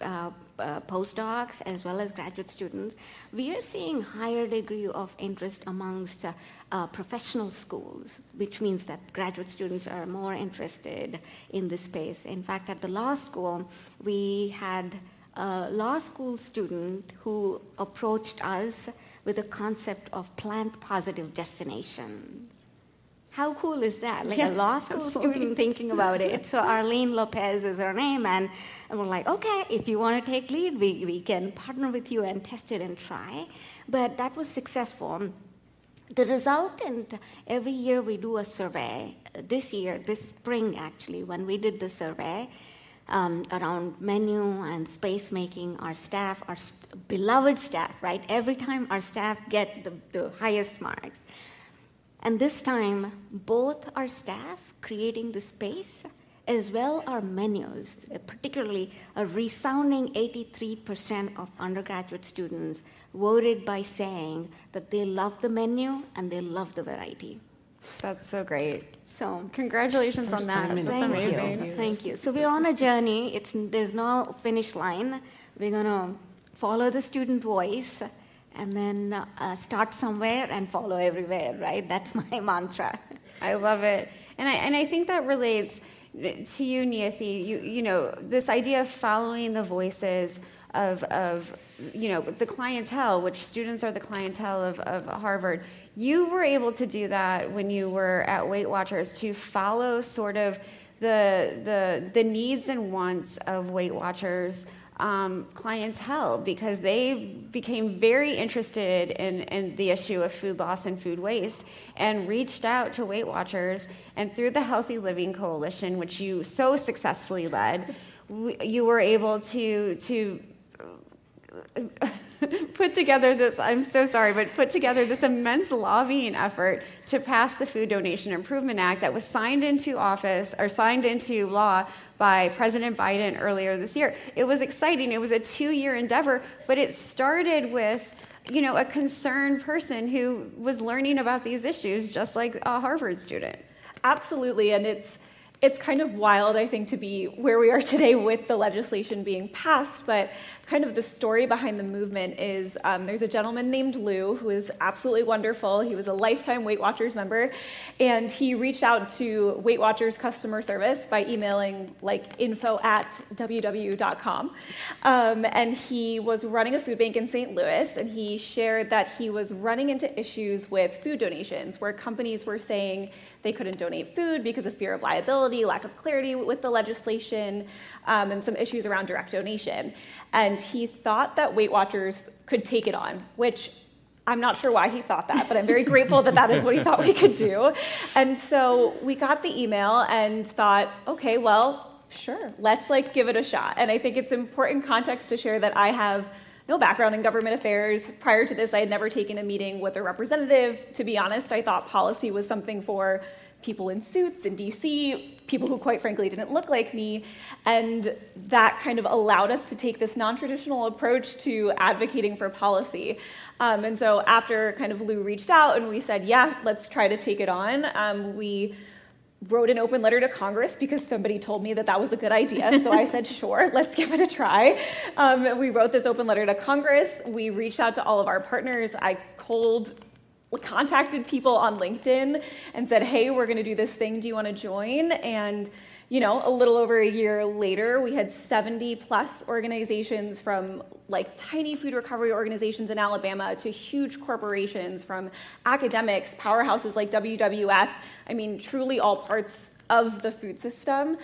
postdocs, as well as graduate students. We are seeing higher degree of interest amongst professional schools, which means that graduate students are more interested in this space. In fact, at the law school, we had a law school student who approached us with the concept of plant-positive destinations. How cool is that? A law school student thinking about it. So Arlene Lopez is her name, and we're like, okay, if you want to take lead, we can partner with you and test it and try. But that was successful. The resultant, every year we do a survey. This spring actually, when we did the survey, around menu and space making, our staff, our beloved staff, every time our staff get the highest marks. And this time, both our staff creating the space as well our menus, particularly a resounding 83% of undergraduate students voted by saying that they love the menu and they love the variety. That's so great. So congratulations on that. That's amazing. Thank you. So we're on a journey. There's no finish line. We're going to follow the student voice and then start somewhere and follow everywhere, That's my mantra. I love it. And I think that relates to you, Niyathi. You know, this idea of following the voices of the clientele, which students are the clientele of Harvard. You were able to do that when you were at Weight Watchers, to follow sort of the needs and wants of Weight Watchers clientele, because they became very interested in the issue of food loss and food waste and reached out to Weight Watchers. And through the Healthy Living Coalition, which you so successfully led, you were able to put together this immense lobbying effort to pass the Food Donation Improvement Act that was signed into law by President Biden earlier this year. It was exciting. It was a 2-year endeavor, but it started with, a concerned person who was learning about these issues, just like a Harvard student. Absolutely, and it's kind of wild, I think, to be where we are today with the legislation being passed, but kind of the story behind the movement is there's a gentleman named Lou who is absolutely wonderful. He was a lifetime Weight Watchers member, and he reached out to Weight Watchers customer service by emailing info@www.com, and he was running a food bank in St. Louis, and he shared that he was running into issues with food donations where companies were saying they couldn't donate food because of fear of liability, lack of clarity with the legislation, and some issues around direct donation. And he thought that Weight Watchers could take it on, which I'm not sure why he thought that, but I'm very grateful that that is what he thought we could do. And so we got the email and thought, okay, well, sure, let's give it a shot. And I think it's important context to share that I have no background in government affairs. Prior to this, I had never taken a meeting with a representative. To be honest, I thought policy was something for people in suits in DC, people who quite frankly didn't look like me, and that kind of allowed us to take this non-traditional approach to advocating for policy. And so after kind of Lou reached out and we said, yeah, let's try to take it on, we wrote an open letter to Congress because somebody told me that that was a good idea. So I said, sure, let's give it a try. We wrote this open letter to Congress. We reached out to all of our partners. I contacted people on LinkedIn and said, hey, we're going to do this thing. Do you want to join? And, a little over a year later, we had 70 plus organizations, from tiny food recovery organizations in Alabama to huge corporations, from academics, powerhouses like WWF. I mean, truly all parts of the food system.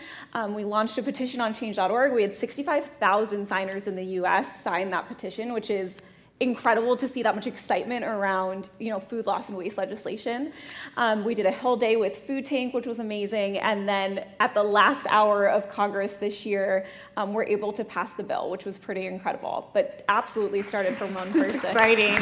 We launched a petition on change.org. We had 65,000 signers in the US sign that petition, which is incredible to see that much excitement around, food loss and waste legislation. We did a whole day with Food Tank, which was amazing. And then at the last hour of Congress this year, we're able to pass the bill, which was pretty incredible, but absolutely started from one person. Exciting.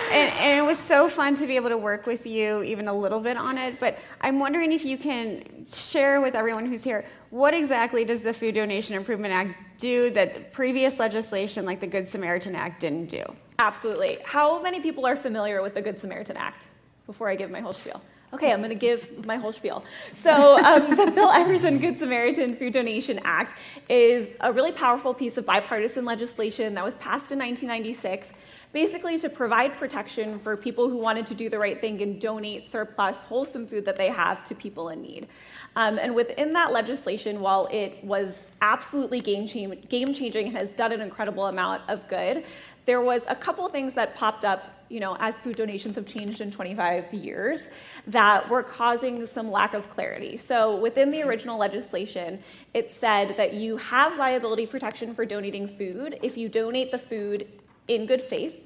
And it was so fun to be able to work with you even a little bit on it, but I'm wondering if you can share with everyone who's here, what exactly does the Food Donation Improvement Act do that previous legislation like the Good Samaritan Act didn't do? Absolutely. How many people are familiar with the Good Samaritan Act before I give my whole spiel? Okay, I'm going to give my whole spiel. So the Bill Everson Good Samaritan Food Donation Act is a really powerful piece of bipartisan legislation that was passed in 1996, basically to provide protection for people who wanted to do the right thing and donate surplus, wholesome food that they have to people in need. And within that legislation, while it was absolutely game-changing and has done an incredible amount of good, there was a couple things that popped up, as food donations have changed in 25 years, that were causing some lack of clarity. So within the original legislation, it said that you have liability protection for donating food if you donate the food in good faith,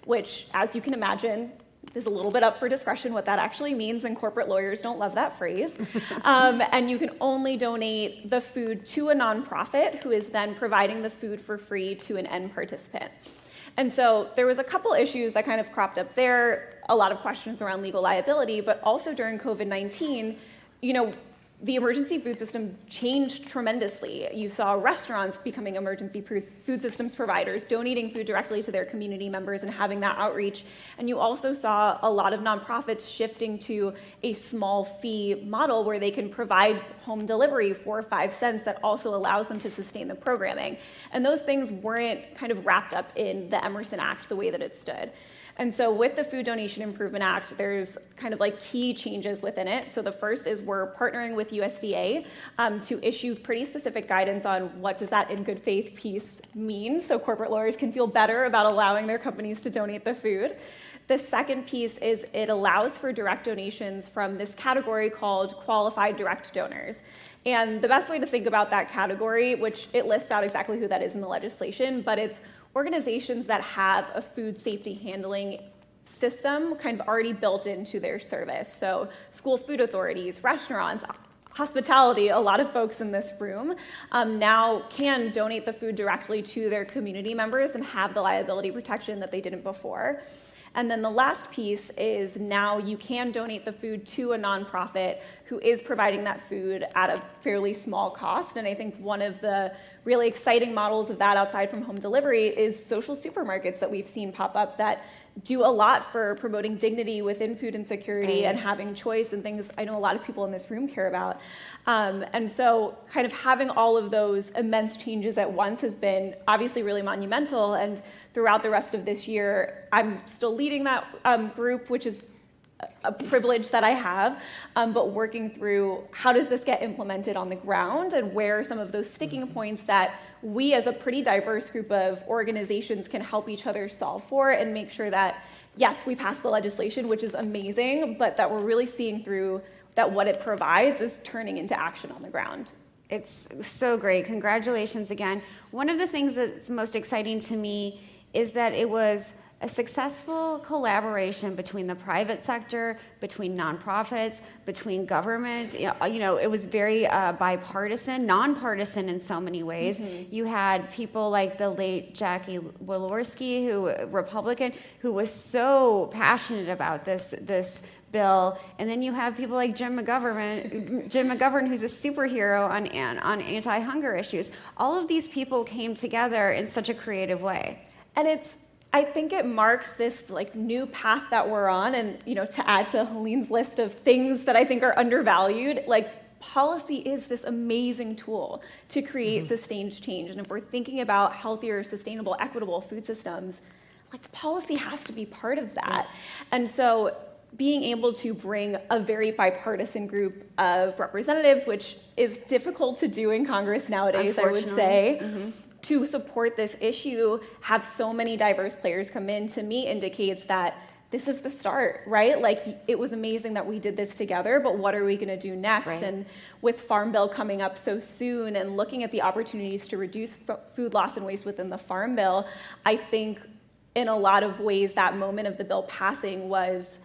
which, as you can imagine, is a little bit up for discretion what that actually means, and corporate lawyers don't love that phrase. And you can only donate the food to a nonprofit who is then providing the food for free to an end participant. And so there was a couple issues that kind of cropped up there, a lot of questions around legal liability, but also during COVID-19, the emergency food system changed tremendously. You saw restaurants becoming emergency food systems providers, donating food directly to their community members and having that outreach. And you also saw a lot of nonprofits shifting to a small fee model where they can provide home delivery for 5 cents that also allows them to sustain the programming. And those things weren't kind of wrapped up in the Emerson Act the way that it stood. And so with the Food Donation Improvement Act, there's kind of key changes within it. So the first is we're partnering with USDA to issue pretty specific guidance on what does that in good faith piece mean, so corporate lawyers can feel better about allowing their companies to donate the food. The second piece is it allows for direct donations from this category called qualified direct donors. And the best way to think about that category, which it lists out exactly who that is in the legislation, but it's organizations that have a food safety handling system kind of already built into their service. So school food authorities, restaurants, hospitality, a lot of folks in this room now can donate the food directly to their community members and have the liability protection that they didn't before. And then the last piece is now you can donate the food to a nonprofit who is providing that food at a fairly small cost. And I think one of the really exciting models of that outside from home delivery is social supermarkets that we've seen pop up that do a lot for promoting dignity within food insecurity and having choice and things I know a lot of people in this room care about. And so kind of having all of those immense changes at once has been obviously really monumental. And throughout the rest of this year, I'm still leading that group, which is a privilege that I have, but working through how does this get implemented on the ground and where are some of those sticking points that we as a pretty diverse group of organizations can help each other solve for and make sure that, yes, we pass the legislation, which is amazing, but that we're really seeing through that what it provides is turning into action on the ground. It's so great. Congratulations again. One of the things that's most exciting to me is that it was a successful collaboration between the private sector, between nonprofits, between government. You know, it was very bipartisan, nonpartisan in so many ways. Mm-hmm. You had people like the late Jackie Walorski, Republican, who was so passionate about this bill, and then you have people like Jim McGovern, who's a superhero on anti-hunger issues. All of these people came together in such a creative way. And I think it marks this like new path that we're on, and to add to Helene's list of things that I think are undervalued, like policy is this amazing tool to create sustained change. And if we're thinking about healthier, sustainable, equitable food systems, like policy has to be part of that. Yeah. And so being able to bring a very bipartisan group of representatives, which is difficult to do in Congress nowadays, I would say, to support this issue, have so many diverse players come in, to me indicates that this is the start, right? Like, it was amazing that we did this together, but what are we going to do next? Right. And with Farm Bill coming up so soon and looking at the opportunities to reduce food loss and waste within the Farm Bill, I think in a lot of ways that moment of the bill passing was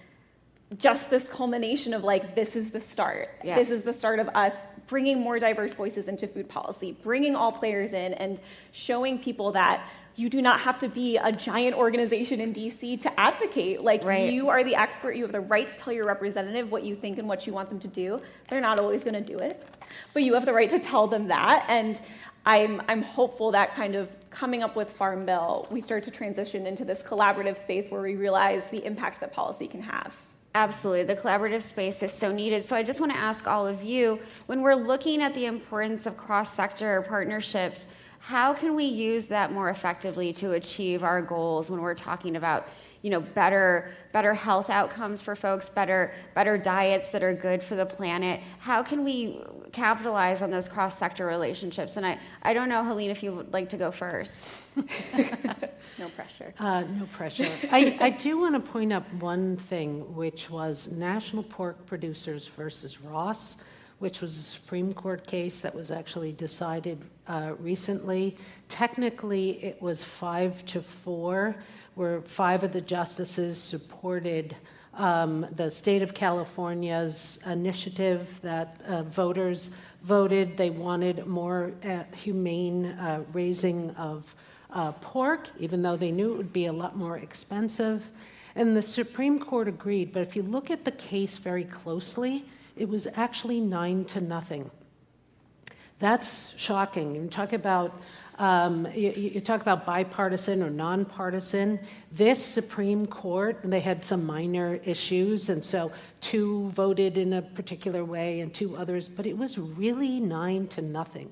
just this culmination of like, this is the start. Yeah. This is the start of us bringing more diverse voices into food policy, bringing all players in and showing people that you do not have to be a giant organization in DC to advocate. Like, right. You are the expert. You have the right to tell your representative what you think and what you want them to do. They're not always going to do it, but you have the right to tell them that. And I'm hopeful that kind of coming up with Farm Bill, we start to transition into this collaborative space where we realize the impact that policy can have. Absolutely. The collaborative space is so needed. So I just want to ask all of you, when we're looking at the importance of cross-sector partnerships, how can we use that more effectively to achieve our goals when we're talking about, better health outcomes for folks, better diets that are good for the planet? How can we capitalize on those cross-sector relationships? And I don't know, Helene, if you would like to go first. No pressure. No pressure. I do want to point up one thing, which was National Pork Producers versus Ross, which was a Supreme Court case that was actually decided recently. Technically, it was 5-4, where 5 of the justices supported the state of California's initiative that voters voted. They wanted more humane raising of pork, even though they knew it would be a lot more expensive. And the Supreme Court agreed, but if you look at the case very closely, it was actually 9-0. That's shocking. You talk about you talk about bipartisan or nonpartisan. This Supreme Court, they had some minor issues, and so 2 voted in a particular way and 2 others, but it was really 9-0.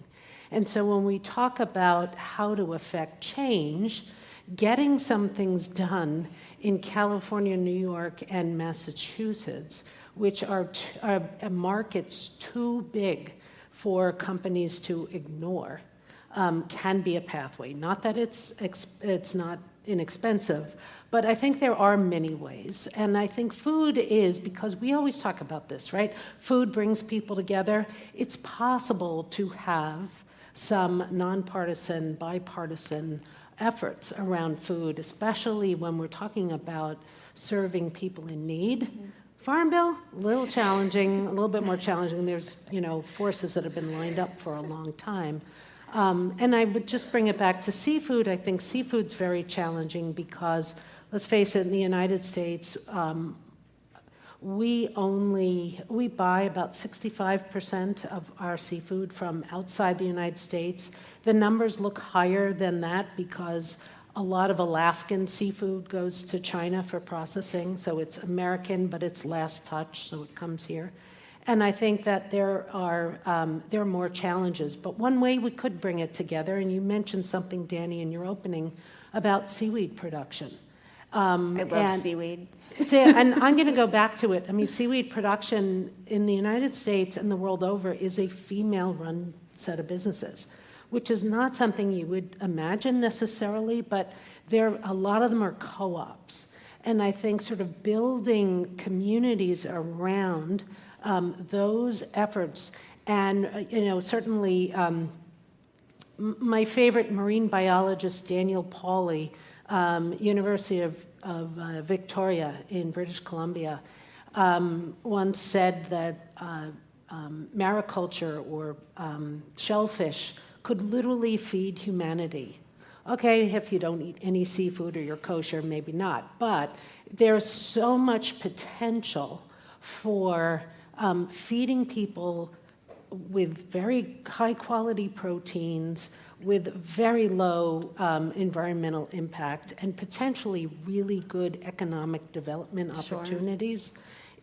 And so when we talk about how to affect change, getting some things done in California, New York, and Massachusetts, which are markets too big for companies to ignore, can be a pathway. Not that it's not inexpensive. But I think there are many ways. And I think food is, because we always talk about this, right? Food brings people together. It's possible to have some nonpartisan, bipartisan efforts around food, especially when we're talking about serving people in need. Mm-hmm. Farm Bill, a little challenging, a little bit more challenging. There's, forces that have been lined up for a long time. And I would just bring it back to seafood. I think seafood's very challenging because, let's face it, in the United States, we buy about 65% of our seafood from outside the United States. The numbers look higher than that because a lot of Alaskan seafood goes to China for processing, so it's American, but it's last touch, so it comes here. And I think that there are more challenges. But one way we could bring it together, and you mentioned something, Danny, in your opening about seaweed production. I love seaweed. And I'm going to go back to it. I mean, seaweed production in the United States and the world over is a female-run set of businesses, which is not something you would imagine necessarily, but a lot of them are co-ops. And I think sort of building communities around those efforts, and certainly my favorite marine biologist, Danielle Pauly, University of Victoria in British Columbia, once said that mariculture or shellfish could literally feed humanity. Okay, if you don't eat any seafood or you're kosher, maybe not. But there's so much potential for feeding people with very high-quality proteins, with very low environmental impact, and potentially really good economic development opportunities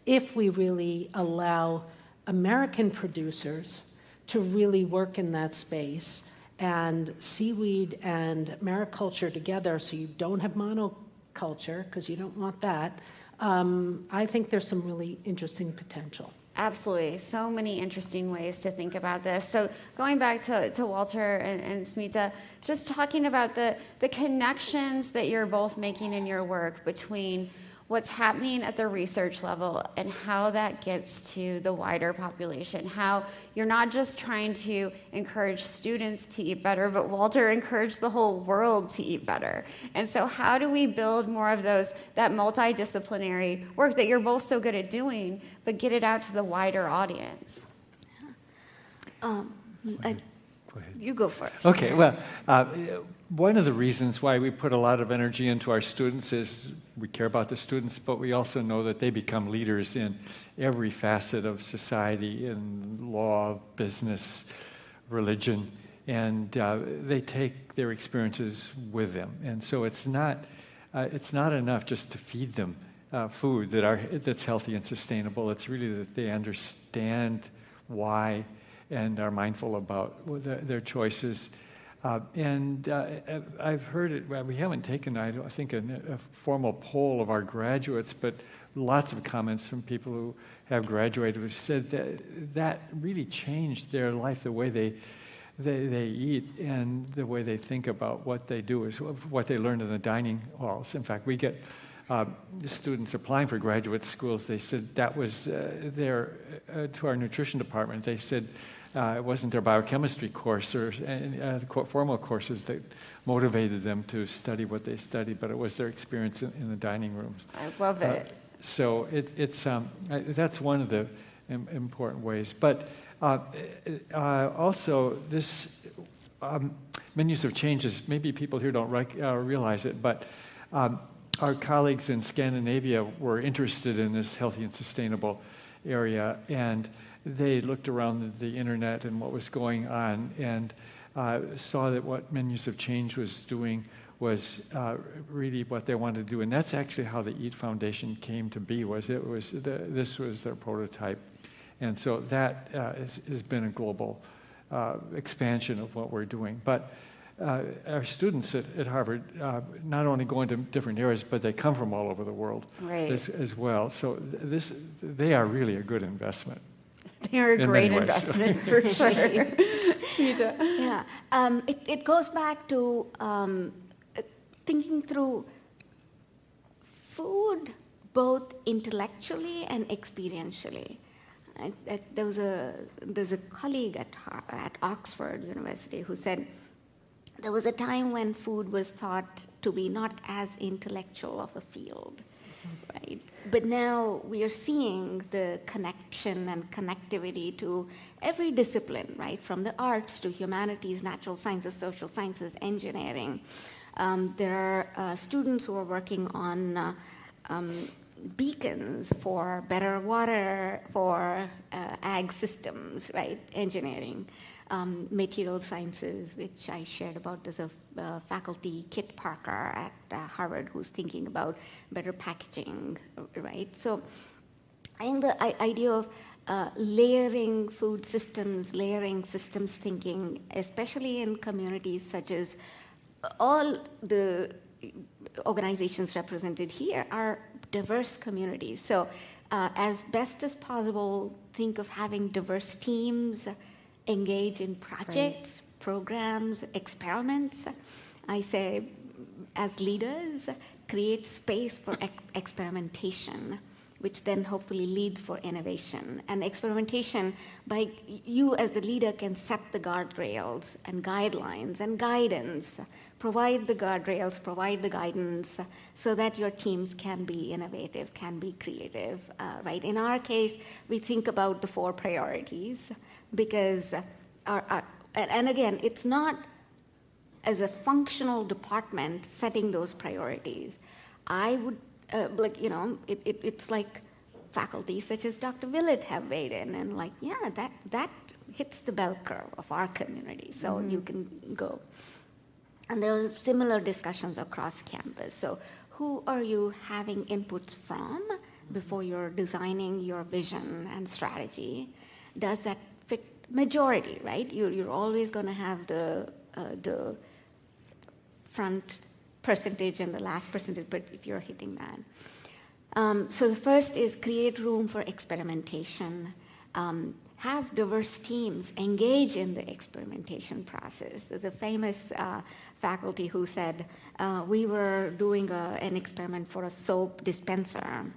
if we really allow American producers to really work in that space, and seaweed and mariculture together, so you don't have monoculture, because you don't want that. I think there's some really interesting potential. Absolutely. So many interesting ways to think about this. So going back to Walter and Smita, just talking about the connections that you're both making in your work between what's happening at the research level and how that gets to the wider population, how you're not just trying to encourage students to eat better, but Walter encouraged the whole world to eat better. And so how do we build more of that multidisciplinary work that you're both so good at doing, but get it out to the wider audience? Go ahead. You go first. Okay, well, one of the reasons why we put a lot of energy into our students is we care about the students, but we also know that they become leaders in every facet of society, in law, business, religion, and they take their experiences with them. And so it's not enough just to feed them food that's healthy and sustainable. It's really that they understand why and are mindful about their choices. And I've heard it, well, we haven't taken, I think, a formal poll of our graduates, but lots of comments from people who have graduated who said that really changed their life, the way they eat and the way they think about what they do is what they learned in the dining halls. In fact, we get students applying for graduate schools. They said that was to our nutrition department. They said it wasn't their biochemistry course or formal courses that motivated them to study what they studied, but it was their experience in the dining rooms. I love it. So it's that's one of the important ways. But also this menus of changes. Maybe people here don't realize it, but our colleagues in Scandinavia were interested in this healthy and sustainable area, and they looked around the internet and what was going on and saw that what Menus of Change was doing was really what they wanted to do. And that's actually how the EAT Foundation came to be, this was their prototype. And so that has been a global expansion of what we're doing. But our students at Harvard not only go into different areas, but they come from all over the world as well. So they are really a good investment. They're a great investment for sure. Yeah. It goes back to thinking through food both intellectually and experientially. There's a colleague at Oxford University who said there was a time when food was thought to be not as intellectual of a field, right? But now we are seeing the connection and connectivity to every discipline, right? From the arts to humanities, natural sciences, social sciences, engineering. There are students who are working on beacons for better water, for ag systems, right? Engineering, material sciences, which I shared about. There's a faculty, Kit Parker at Harvard, who's thinking about better packaging, right? So I think the idea of layering food systems, layering systems thinking, especially in communities such as all the organizations represented here are diverse communities. So as best as possible, think of having diverse teams engage in projects, programs, experiments. I say, as leaders, create space for experimentation, which then hopefully leads for innovation. And experimentation, by you as the leader can set the guardrails and guidelines and guidance, provide the guardrails, provide the guidance, so that your teams can be innovative, can be creative, right? In our case, we think about the 4 priorities because, and again, it's not as a functional department setting those priorities. I would, it's like faculty such as Dr. Willett have weighed in and like, yeah, that hits the bell curve of our community, so you can go. And there are similar discussions across campus. So who are you having inputs from before you're designing your vision and strategy? Does that fit majority, right? You're always going to have the front percentage and the last percentage, but if you're hitting that. So the first is create room for experimentation. Have diverse teams engage in the experimentation process. There's a famous faculty who said, we were doing an experiment for a soap dispenser,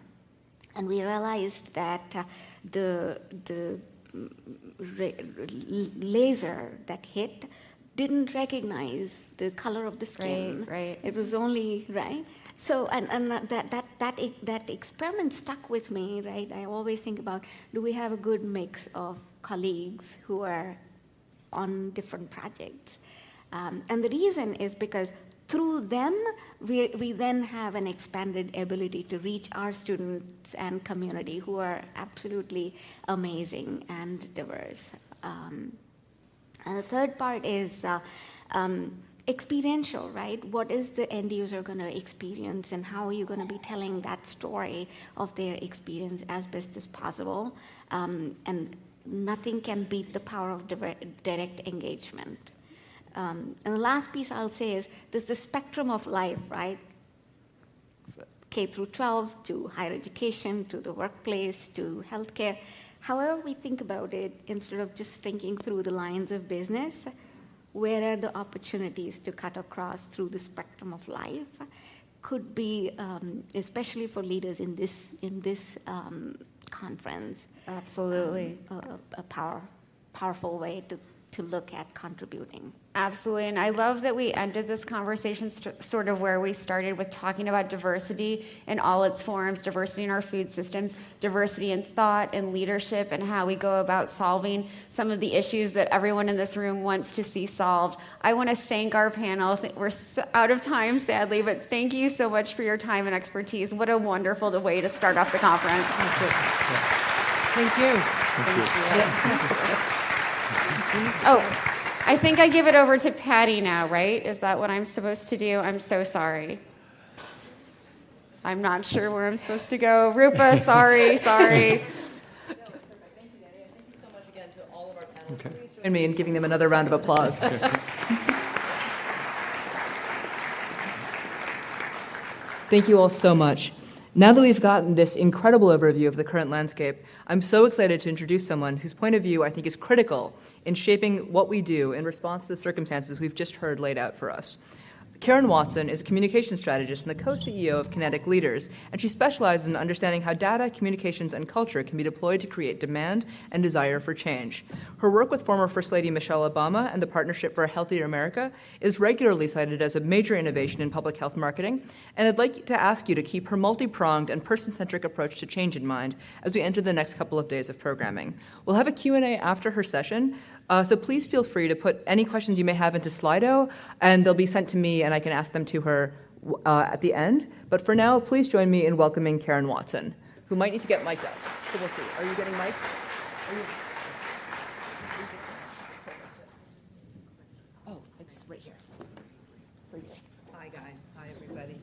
and we realized that the laser that hit didn't recognize the color of the skin. Right. It was only, right? So, and that experiment stuck with me, right? I always think about, do we have a good mix of colleagues who are on different projects? And the reason is because through them, we then have an expanded ability to reach our students and community who are absolutely amazing and diverse. And the third part is experiential, right? What is the end user going to experience, and how are you going to be telling that story of their experience as best as possible? And nothing can beat the power of direct engagement. And the last piece I'll say is there's the spectrum of life, right? K through 12 to higher education, to the workplace, to healthcare. However we think about it, instead of just thinking through the lines of business, where are the opportunities to cut across through the spectrum of life could be, especially for leaders in this conference. Absolutely. A powerful way to look at contributing. Absolutely, and I love that we ended this conversation sort of where we started with talking about diversity in all its forms, diversity in our food systems, diversity in thought and leadership, and how we go about solving some of the issues that everyone in this room wants to see solved. I want to thank our panel. We're out of time, sadly, but thank you so much for your time and expertise. What a wonderful way to start off the conference. Thank you. Oh, I think I give it over to Patty now, right? Is that what I'm supposed to do? I'm so sorry. I'm not sure where I'm supposed to go. Rupa, sorry. Thank you so much again to all of our panelists. Okay. Please join me in giving them another round of applause. Thank you all so much. Now that we've gotten this incredible overview of the current landscape, I'm so excited to introduce someone whose point of view I think is critical in shaping what we do in response to the circumstances we've just heard laid out for us. Karen Watson is a communication strategist and the co-CEO of Kinetic Leaders, and she specializes in understanding how data, communications, and culture can be deployed to create demand and desire for change. Her work with former First Lady Michelle Obama and the Partnership for a Healthier America is regularly cited as a major innovation in public health marketing, and I'd like to ask you to keep her multi-pronged and person-centric approach to change in mind as we enter the next couple of days of programming. We'll have a Q&A after her session, so please feel free to put any questions you may have into Slido, and they'll be sent to me, and I can ask them to her at the end. But for now, please join me in welcoming Karen Watson, who might need to get mic'd up. So we'll see. Are you getting mic'd? Oh, it's right here. Right here. Hi, guys. Hi, everybody.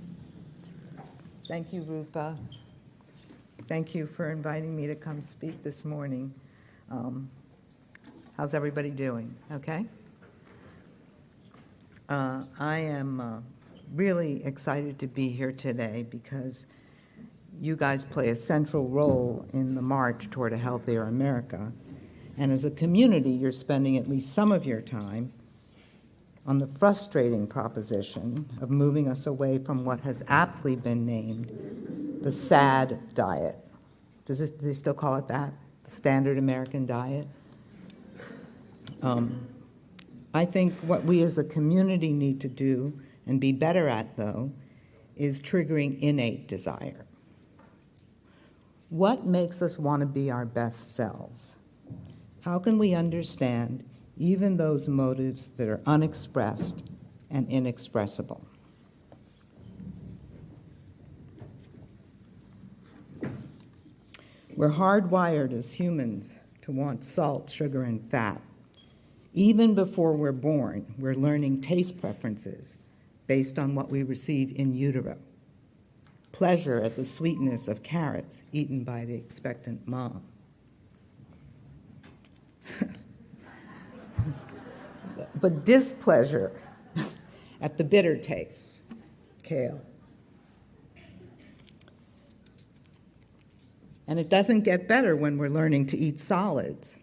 Thank you, Rupa. Thank you for inviting me to come speak this morning. How's everybody doing? Okay? I am really excited to be here today because you guys play a central role in the march toward a healthier America. And as a community, you're spending at least some of your time on the frustrating proposition of moving us away from what has aptly been named the SAD diet. Do they still call it that? The Standard American Diet? I think what we as a community need to do and be better at, though, is triggering innate desire. What makes us want to be our best selves? How can we understand even those motives that are unexpressed and inexpressible? We're hardwired as humans to want salt, sugar, and fat. Even before we're born, we're learning taste preferences based on what we receive in utero. Pleasure at the sweetness of carrots eaten by the expectant mom. But displeasure at the bitter taste, kale. And it doesn't get better when we're learning to eat solids.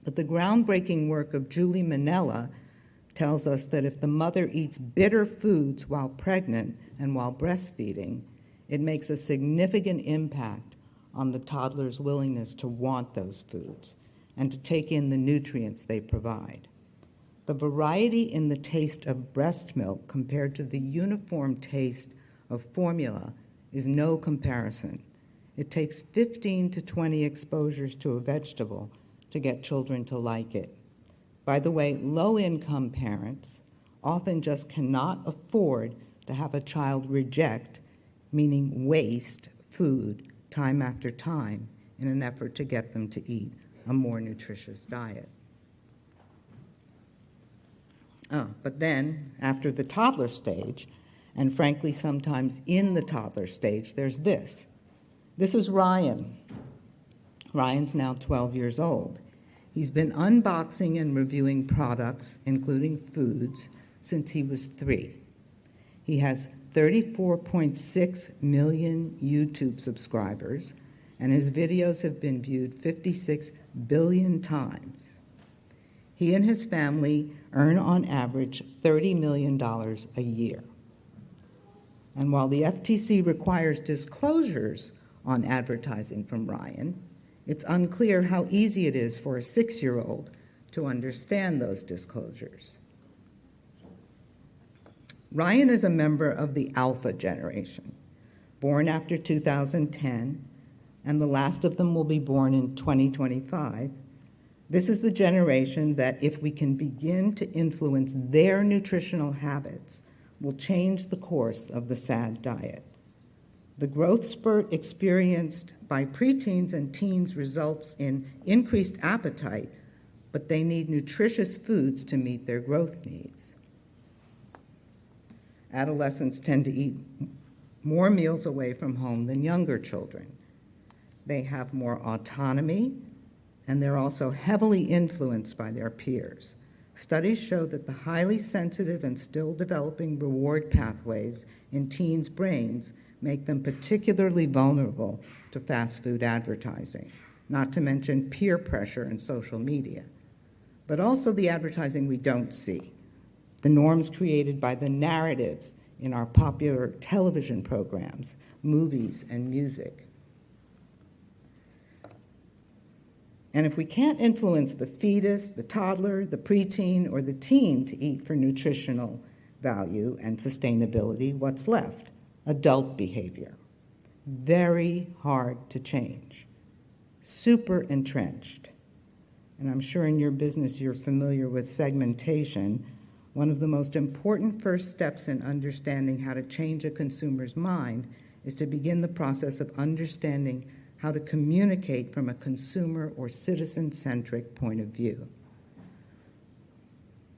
But the groundbreaking work of Julie Manella tells us that if the mother eats bitter foods while pregnant and while breastfeeding, it makes a significant impact on the toddler's willingness to want those foods and to take in the nutrients they provide. The variety in the taste of breast milk compared to the uniform taste of formula is no comparison. It takes 15 to 20 exposures to a vegetable to get children to like it. By the way, low-income parents often just cannot afford to have a child reject, meaning waste, food time after time in an effort to get them to eat a more nutritious diet. But then, after the toddler stage, and frankly sometimes in the toddler stage, there's this. This is Ryan. Ryan's now 12 years old. He's been unboxing and reviewing products, including foods, since he was 3. He has 34.6 million YouTube subscribers, and his videos have been viewed 56 billion times. He and his family earn on average $30 million a year. And while the FTC requires disclosures on advertising from Ryan, it's unclear how easy it is for a 6-year-old to understand those disclosures. Ryan is a member of the Alpha generation, born after 2010, and the last of them will be born in 2025. This is the generation that, if we can begin to influence their nutritional habits, will change the course of the SAD diet. The growth spurt experienced by preteens and teens results in increased appetite, but they need nutritious foods to meet their growth needs. Adolescents tend to eat more meals away from home than younger children. They have more autonomy, and they're also heavily influenced by their peers. Studies show that the highly sensitive and still developing reward pathways in teens' brains make them particularly vulnerable to fast food advertising, not to mention peer pressure and social media, but also the advertising we don't see, the norms created by the narratives in our popular television programs, movies, and music. And if we can't influence the fetus, the toddler, the preteen, or the teen to eat for nutritional value and sustainability, what's left? Adult behavior. Very hard to change. Super entrenched. And I'm sure in your business you're familiar with segmentation. One of the most important first steps in understanding how to change a consumer's mind is to begin the process of understanding how to communicate from a consumer or citizen-centric point of view.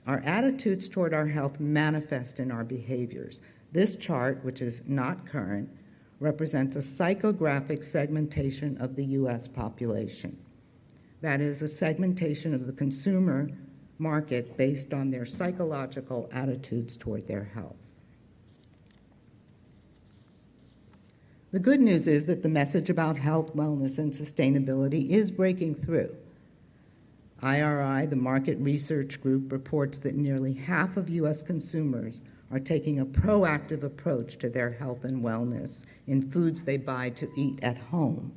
Our attitudes toward our health manifest in our behaviors. This chart, which is not current, represents a psychographic segmentation of the U.S. population. That is, a segmentation of the consumer market based on their psychological attitudes toward their health. The good news is that the message about health, wellness, and sustainability is breaking through. IRI, the market research group, reports that nearly half of U.S. consumers are taking a proactive approach to their health and wellness in foods they buy to eat at home.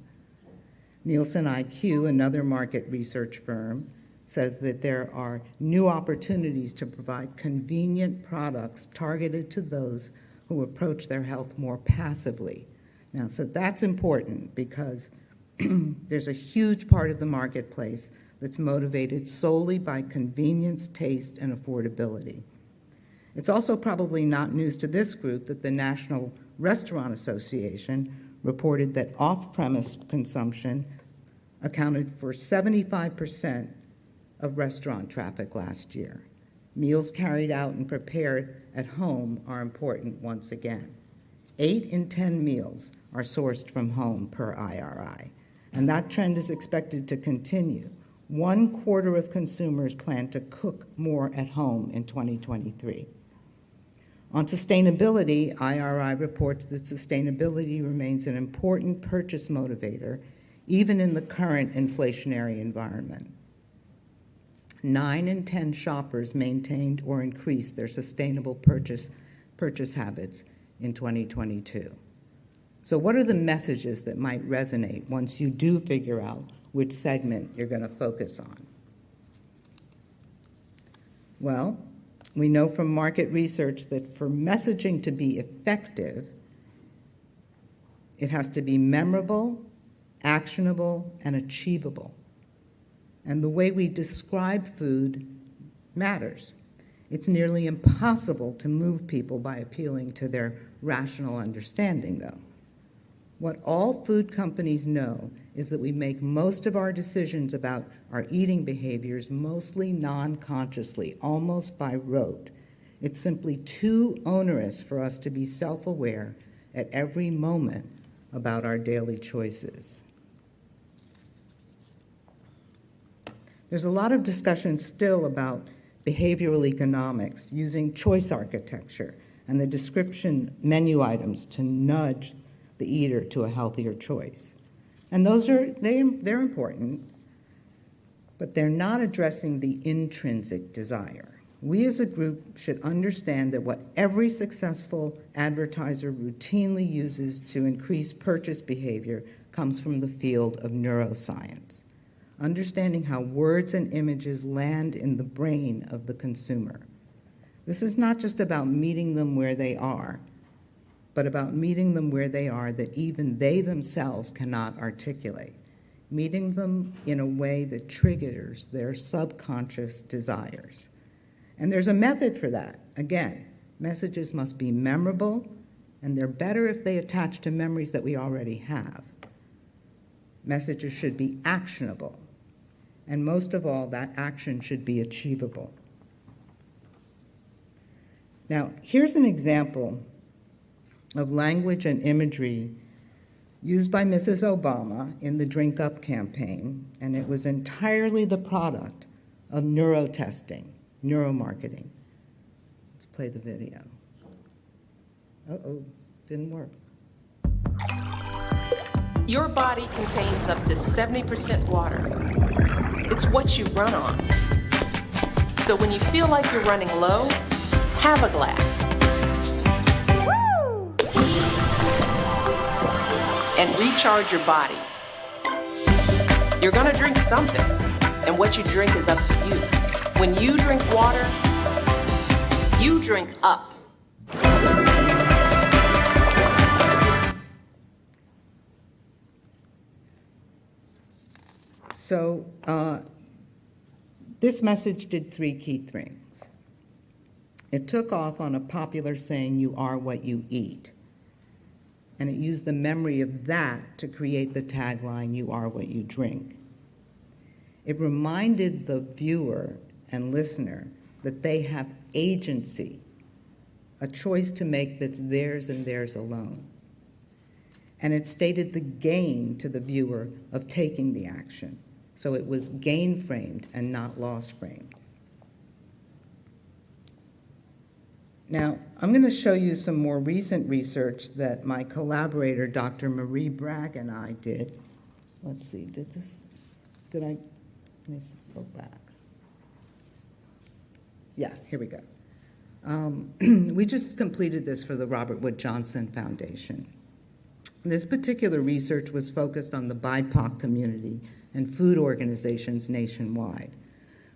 Nielsen IQ, another market research firm, says that there are new opportunities to provide convenient products targeted to those who approach their health more passively. Now, so that's important because there's a huge part of the marketplace that's motivated solely by convenience, taste, and affordability. It's also probably not news to this group that the National Restaurant Association reported that off-premise consumption accounted for 75% of restaurant traffic last year. Meals carried out and prepared at home are important once again. 8 in 10 meals are sourced from home per IRI, and that trend is expected to continue. 1/4 of consumers plan to cook more at home in 2023. On sustainability, IRI reports that sustainability remains an important purchase motivator, even in the current inflationary environment. 9 in 10 shoppers maintained or increased their sustainable purchase habits in 2022. So what are the messages that might resonate once you do figure out which segment you're going to focus on? Well, we know from market research that for messaging to be effective, it has to be memorable, actionable, and achievable. And the way we describe food matters. It's nearly impossible to move people by appealing to their rational understanding, though. What all food companies know is that we make most of our decisions about our eating behaviors mostly non-consciously, almost by rote. It's simply too onerous for us to be self-aware at every moment about our daily choices. There's a lot of discussion still about behavioral economics using choice architecture and the description menu items to nudge the eater to a healthier choice. And they're important, but they're not addressing the intrinsic desire. We as a group should understand that what every successful advertiser routinely uses to increase purchase behavior comes from the field of neuroscience, understanding how words and images land in the brain of the consumer. This is not just about meeting them where they are, but about meeting them where they are that even they themselves cannot articulate, meeting them in a way that triggers their subconscious desires. And there's a method for that. Again, messages must be memorable, and they're better if they attach to memories that we already have. Messages should be actionable, and most of all, that action should be achievable. Now, here's an example of language and imagery used by Mrs. Obama in the Drink Up campaign, and it was entirely the product of neurotesting, neuromarketing. Let's play the video. Uh-oh, didn't work. Your body contains up to 70% water. It's what you run on. So when you feel like you're running low, have a glass. Woo! And recharge your body. You're gonna drink something, and what you drink is up to you. When you drink water, you drink up. So this message did three key things. It took off on a popular saying, "You are what you eat." And it used the memory of that to create the tagline, "You are what you drink." It reminded the viewer and listener that they have agency, a choice to make that's theirs and theirs alone. And it stated the gain to the viewer of taking the action. So it was gain framed and not loss framed. Now, I'm going to show you some more recent research that my collaborator, Dr. Marie Bragg, and I did. Let's see, let me go back. Yeah, here we go. We just completed this for the Robert Wood Johnson Foundation. This particular research was focused on the BIPOC community and food organizations nationwide.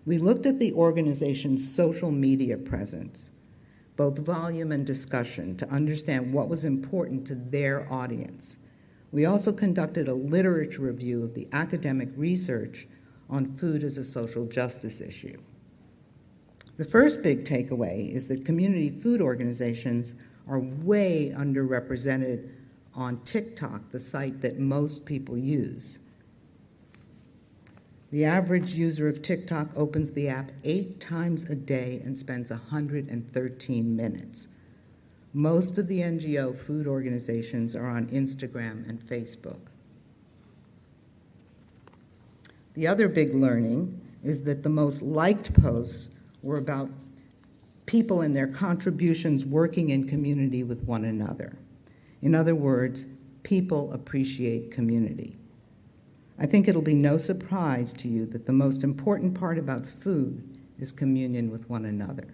We looked at the organization's social media presence, both volume and discussion, to understand what was important to their audience. We also conducted a literature review of the academic research on food as a social justice issue. The first big takeaway is that community food organizations are way underrepresented on TikTok, the site that most people use. The average user of TikTok opens the app 8 times a day and spends 113 minutes. Most of the NGO food organizations are on Instagram and Facebook. The other big learning is that the most liked posts were about people and their contributions working in community with one another. In other words, people appreciate community. I think it'll be no surprise to you that the most important part about food is communion with one another.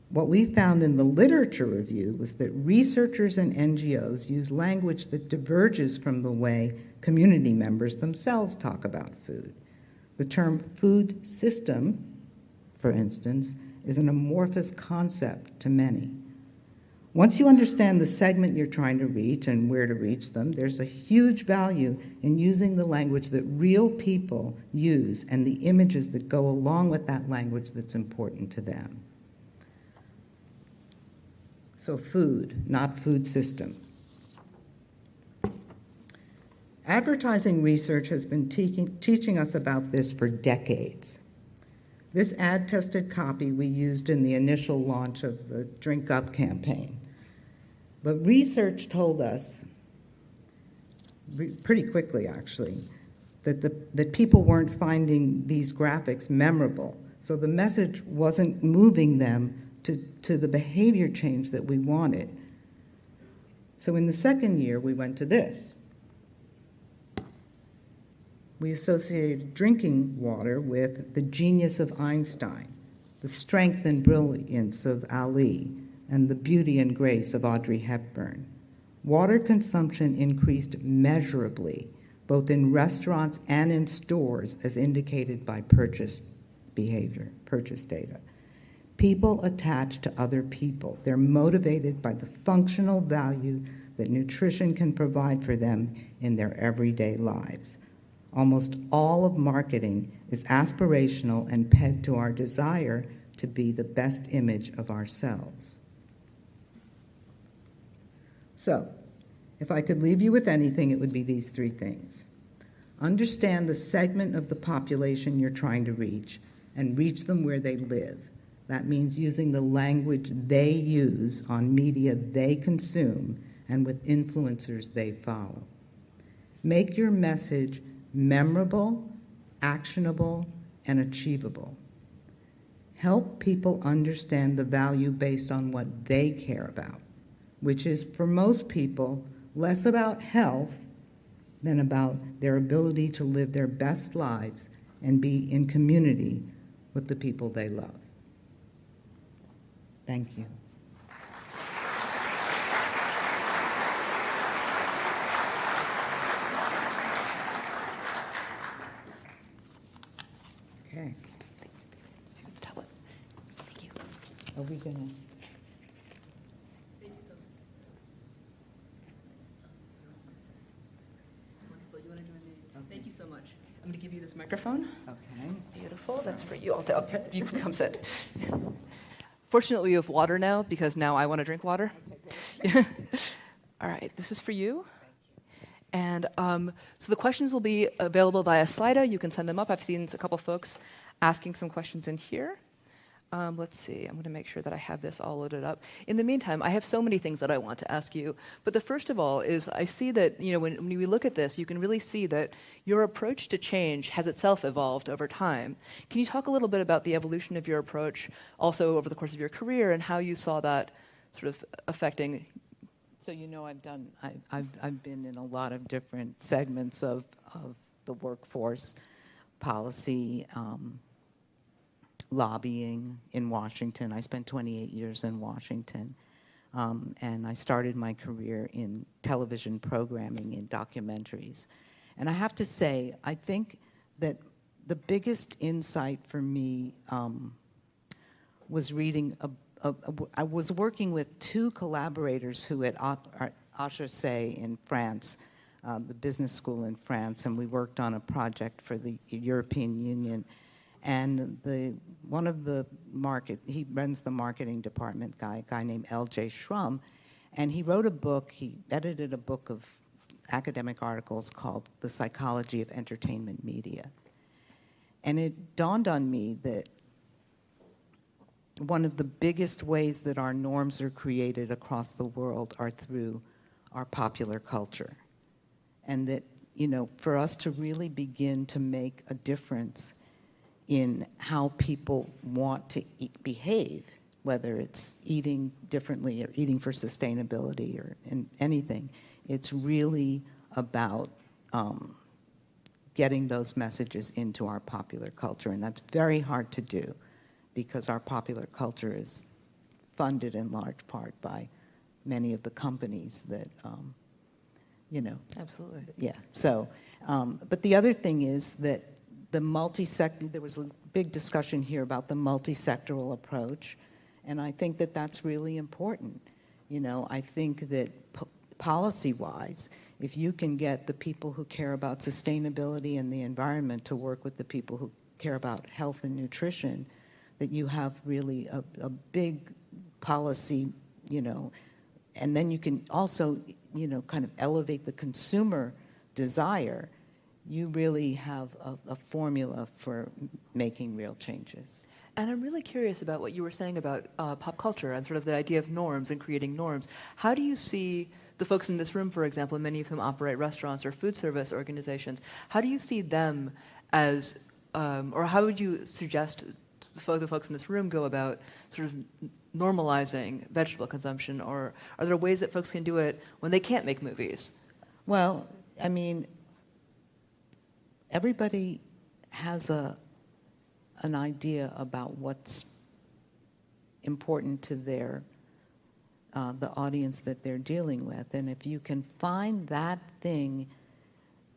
What we found in the literature review was that researchers and NGOs use language that diverges from the way community members themselves talk about food. The term food system, for instance, is an amorphous concept to many. Once you understand the segment you're trying to reach and where to reach them, there's a huge value in using the language that real people use and the images that go along with that language that's important to them. So food, not food system. Advertising research has been teaching us about this for decades. This ad-tested copy we used in the initial launch of the Drink Up campaign. But research told us, pretty quickly actually, that people weren't finding these graphics memorable. So the message wasn't moving them to the behavior change that we wanted. So in the second year, we went to this. We associated drinking water with the genius of Einstein, the strength and brilliance of Ali, and the beauty and grace of Audrey Hepburn. Water consumption increased measurably, both in restaurants and in stores, as indicated by purchase behavior, purchase data. People attach to other people. They're motivated by the functional value that nutrition can provide for them in their everyday lives. Almost all of marketing is aspirational and pegged to our desire to be the best image of ourselves. So, if I could leave you with anything, it would be these three things. Understand the segment of the population you're trying to reach and reach them where they live. That means using the language they use on media they consume and with influencers they follow. Make your message memorable, actionable, and achievable. Help people understand the value based on what they care about, which is, for most people, less about health than about their ability to live their best lives and be in community with the people they love. Thank you. Okay. Thank you. Are we going to? Thank you so much. I'm going to give you this microphone. Okay. Beautiful. That's for you. You can come sit. Fortunately, you have water now because now I want to drink water. Okay, all right. This is for you. And so the questions will be available via Slido. You can send them up. I've seen a couple folks asking some questions in here. Let's see. I'm going to make sure that I have this all loaded up. In the meantime, I have so many things that I want to ask you. But the first of all is I see that, when we look at this, you can really see that your approach to change has itself evolved over time. Can you talk a little bit about the evolution of your approach also over the course of your career and how you saw that sort of affecting? So I've been in a lot of different segments of the workforce, policy, lobbying in Washington. I spent 28 years in Washington, and I started my career in television programming in documentaries. And I have to say, I think that the biggest insight for me was reading I was working with two collaborators who at HEC in France, the business school in France, and we worked on a project for the European Union. And he runs the marketing department, a guy named L.J. Shrum, and he wrote a book, he edited a book of academic articles called The Psychology of Entertainment Media. And it dawned on me that one of the biggest ways that our norms are created across the world are through our popular culture. And that, for us to really begin to make a difference in how people want to behave, whether it's eating differently or eating for sustainability or in anything, it's really about getting those messages into our popular culture. And that's very hard to do because our popular culture is funded in large part by many of the companies that, Absolutely. Yeah. So, but the other thing is that there was a big discussion here about the multi-sectoral approach, and I think that that's really important. I think that policy-wise, if you can get the people who care about sustainability and the environment to work with the people who care about health and nutrition, that you have really a big policy, and then you can also, kind of elevate the consumer desire. You really have a formula for making real changes. And I'm really curious about what you were saying about pop culture and sort of the idea of norms and creating norms. How do you see the folks in this room, for example, many of whom operate restaurants or food service organizations, how do you see them as, or how would you suggest the folks in this room go about sort of normalizing vegetable consumption, or are there ways that folks can do it when they can't make movies? Well, I mean, everybody has an idea about what's important to the audience that they're dealing with, and if you can find that thing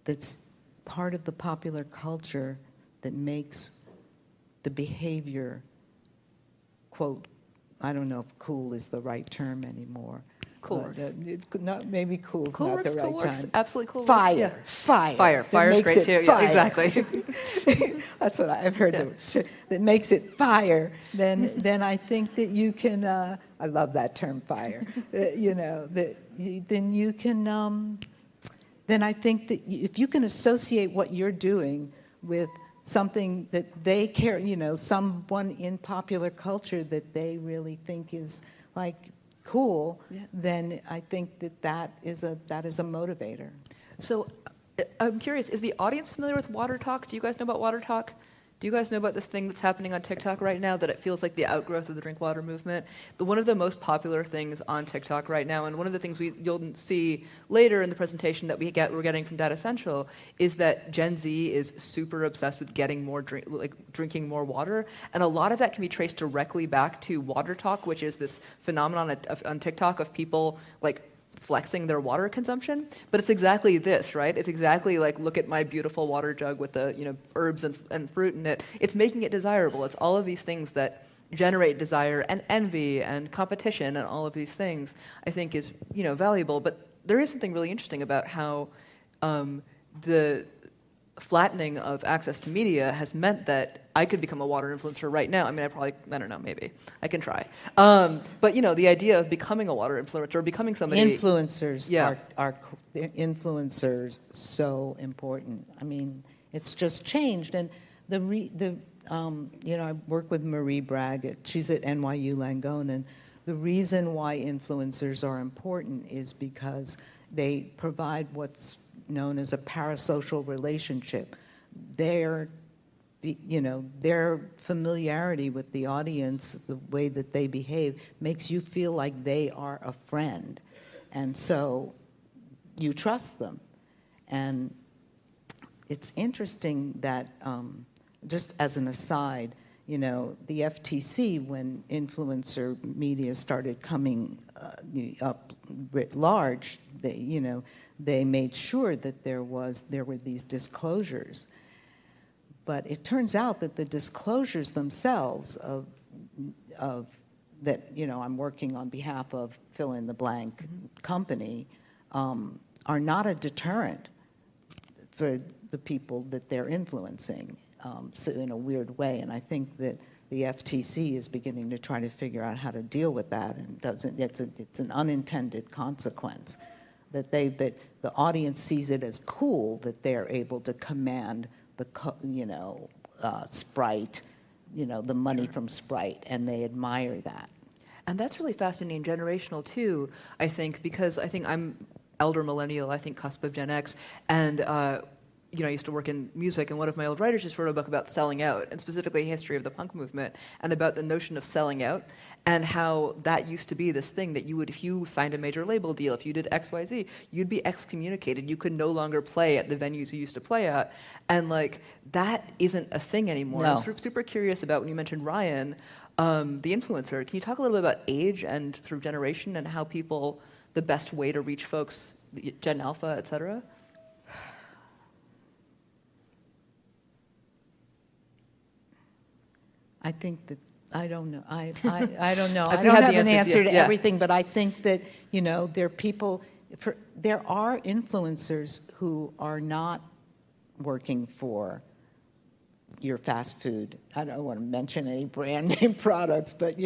that's part of the popular culture that makes the behavior, quote, I don't know if cool is the right term anymore. Cool. Maybe cool is Cool not works, the right cool time. Works. Absolutely cool. Fire. Yeah. Fire. Fire is great too. Fire. Yeah, exactly. That's what I've heard. Yeah. That makes it fire. Then I think that you can. I love that term, fire. Then you can. Then I think that if you can associate what you're doing with something that they care, someone in popular culture that they really think is like cool, yeah, then I think that is a motivator. So I'm curious, is the audience familiar with Water Talk? Do you guys know about Water Talk? Do you guys know about this thing that's happening on TikTok right now that it feels like the outgrowth of the drink water movement? One of the most popular things on TikTok right now, and one of the things you'll see later in the presentation that we're getting from Data Central, is that Gen Z is super obsessed with getting more drinking more water, and a lot of that can be traced directly back to water talk, which is this phenomenon on TikTok of people flexing their water consumption, but it's exactly this, right? It's exactly like, look at my beautiful water jug with the herbs and fruit in it. It's making it desirable. It's all of these things that generate desire and envy and competition and all of these things, I think is valuable. But there is something really interesting about how the flattening of access to media has meant that I could become a water influencer right now. I mean, I don't know, maybe. I can try. But, the idea of becoming a water influencer or becoming somebody... Influencers are influencers so important. I mean, it's just changed. And I work with Marie Bragg. She's at NYU Langone. And the reason why influencers are important is because they provide what's known as a parasocial relationship. Their familiarity with the audience, the way that they behave, makes you feel like they are a friend. And so you trust them. And it's interesting that, just as an aside, the FTC, when influencer media started coming up writ large, they made sure that there were these disclosures. But it turns out that the disclosures themselves of that, I'm working on behalf of fill in the blank company, are not a deterrent for the people that they're influencing, so in a weird way. And I think that the FTC is beginning to try to figure out how to deal with that, and it's an unintended consequence that the audience sees it as cool that they're able to command the Sprite, the money from Sprite, and they admire that. And that's really fascinating, generational too, I think, because I think I'm elder millennial, I think cusp of Gen X, and I used to work in music, and one of my old writers just wrote a book about selling out, and specifically a history of the punk movement, and about the notion of selling out, and how that used to be this thing that you would, if you signed a major label deal, if you did X, Y, Z, you'd be excommunicated. You could no longer play at the venues you used to play at, and that isn't a thing anymore. No. I'm super curious about when you mentioned Ryan, the influencer. Can you talk a little bit about age and sort of generation and how people, the best way to reach folks, Gen Alpha, et cetera? I think that I don't know. I don't know. I I don't have an answers answer yet. to Yeah. everything, but I think that there are people. There are influencers who are not working for your fast food. I don't want to mention any brand name products, but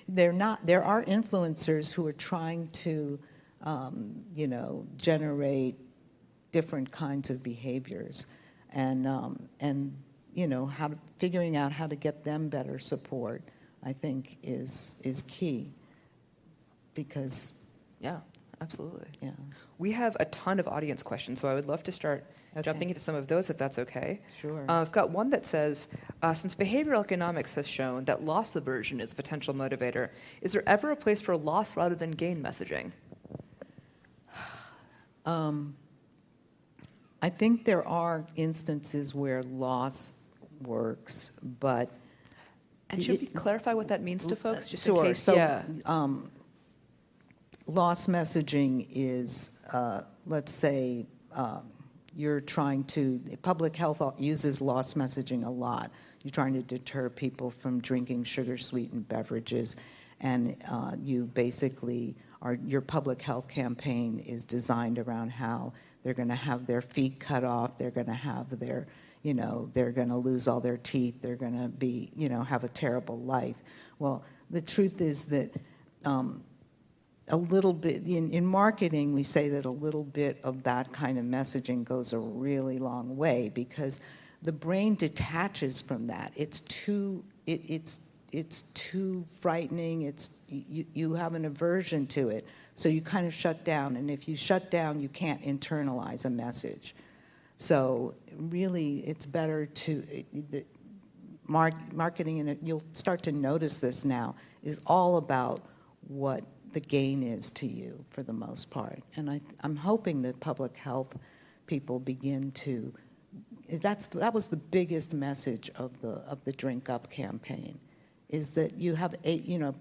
they're not. There are influencers who are trying to, generate different kinds of behaviors, and figuring out how to get them better support, I think is key. Because yeah, absolutely. Yeah. We have a ton of audience questions, so I would love to start jumping into some of those, if that's okay. Sure. I've got one that says, since behavioral economics has shown that loss aversion is a potential motivator, is there ever a place for loss rather than gain messaging? I think there are instances where loss works, but... And should we clarify what that means to folks? Just sure. In case, So, yeah. Loss messaging is, let's say, you're trying to... Public health uses loss messaging a lot. You're trying to deter people from drinking sugar-sweetened beverages, and you basically your public health campaign is designed around how they're going to have their feet cut off, they're going to have their, they're going to lose all their teeth, they're going to be, have a terrible life. Well, the truth is that a little bit, in marketing, we say that a little bit of that kind of messaging goes a really long way, because the brain detaches from that. It's too frightening. You have an aversion to it, so you kind of shut down. And if you shut down, you can't internalize a message. So really, it's better to marketing, and you'll start to notice this now, is all about what the gain is to you for the most part. And I'm hoping that public health people begin to. That was the biggest message of the Drink Up campaign, is that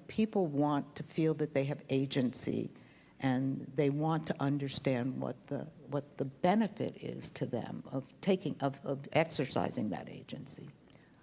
people want to feel that they have agency, and they want to understand what the benefit is to them of exercising that agency.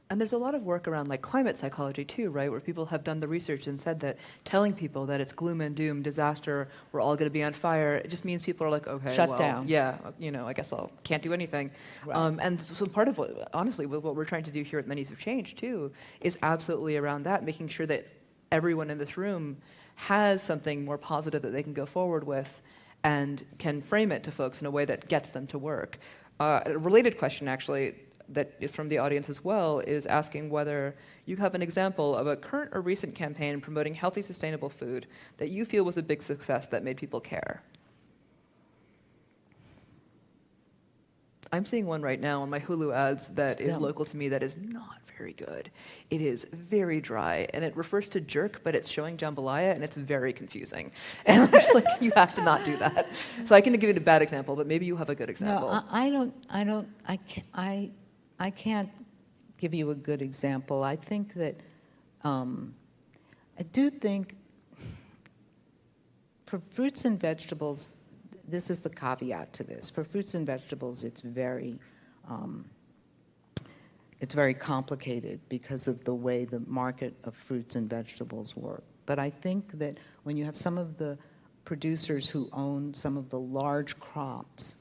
And there's a lot of work around like climate psychology too, right? Where people have done the research and said that telling people that it's gloom and doom, disaster, we're all going to be on fire, it just means people are like, okay, shut down. Yeah, I guess can't do anything. Right. And so part of what we're trying to do here at Menus of Change too is absolutely around that, making sure that everyone in this room has something more positive that they can go forward with and can frame it to folks in a way that gets them to work. A related question, actually, that is from the audience as well, is asking whether you have an example of a current or recent campaign promoting healthy, sustainable food that you feel was a big success that made people care. I'm seeing one right now on my Hulu ads that is local to me that is not very good. It is very dry, and it refers to jerk, but it's showing jambalaya, and it's very confusing. And I'm just like, you have to not do that. So I can give you a bad example, but maybe you have a good example. No, I can't give you a good example. I think that I do think for fruits and vegetables, this is the caveat to this. For fruits and vegetables, it's very complicated because of the way the market of fruits and vegetables work. But I think that when you have some of the producers who own some of the large crops,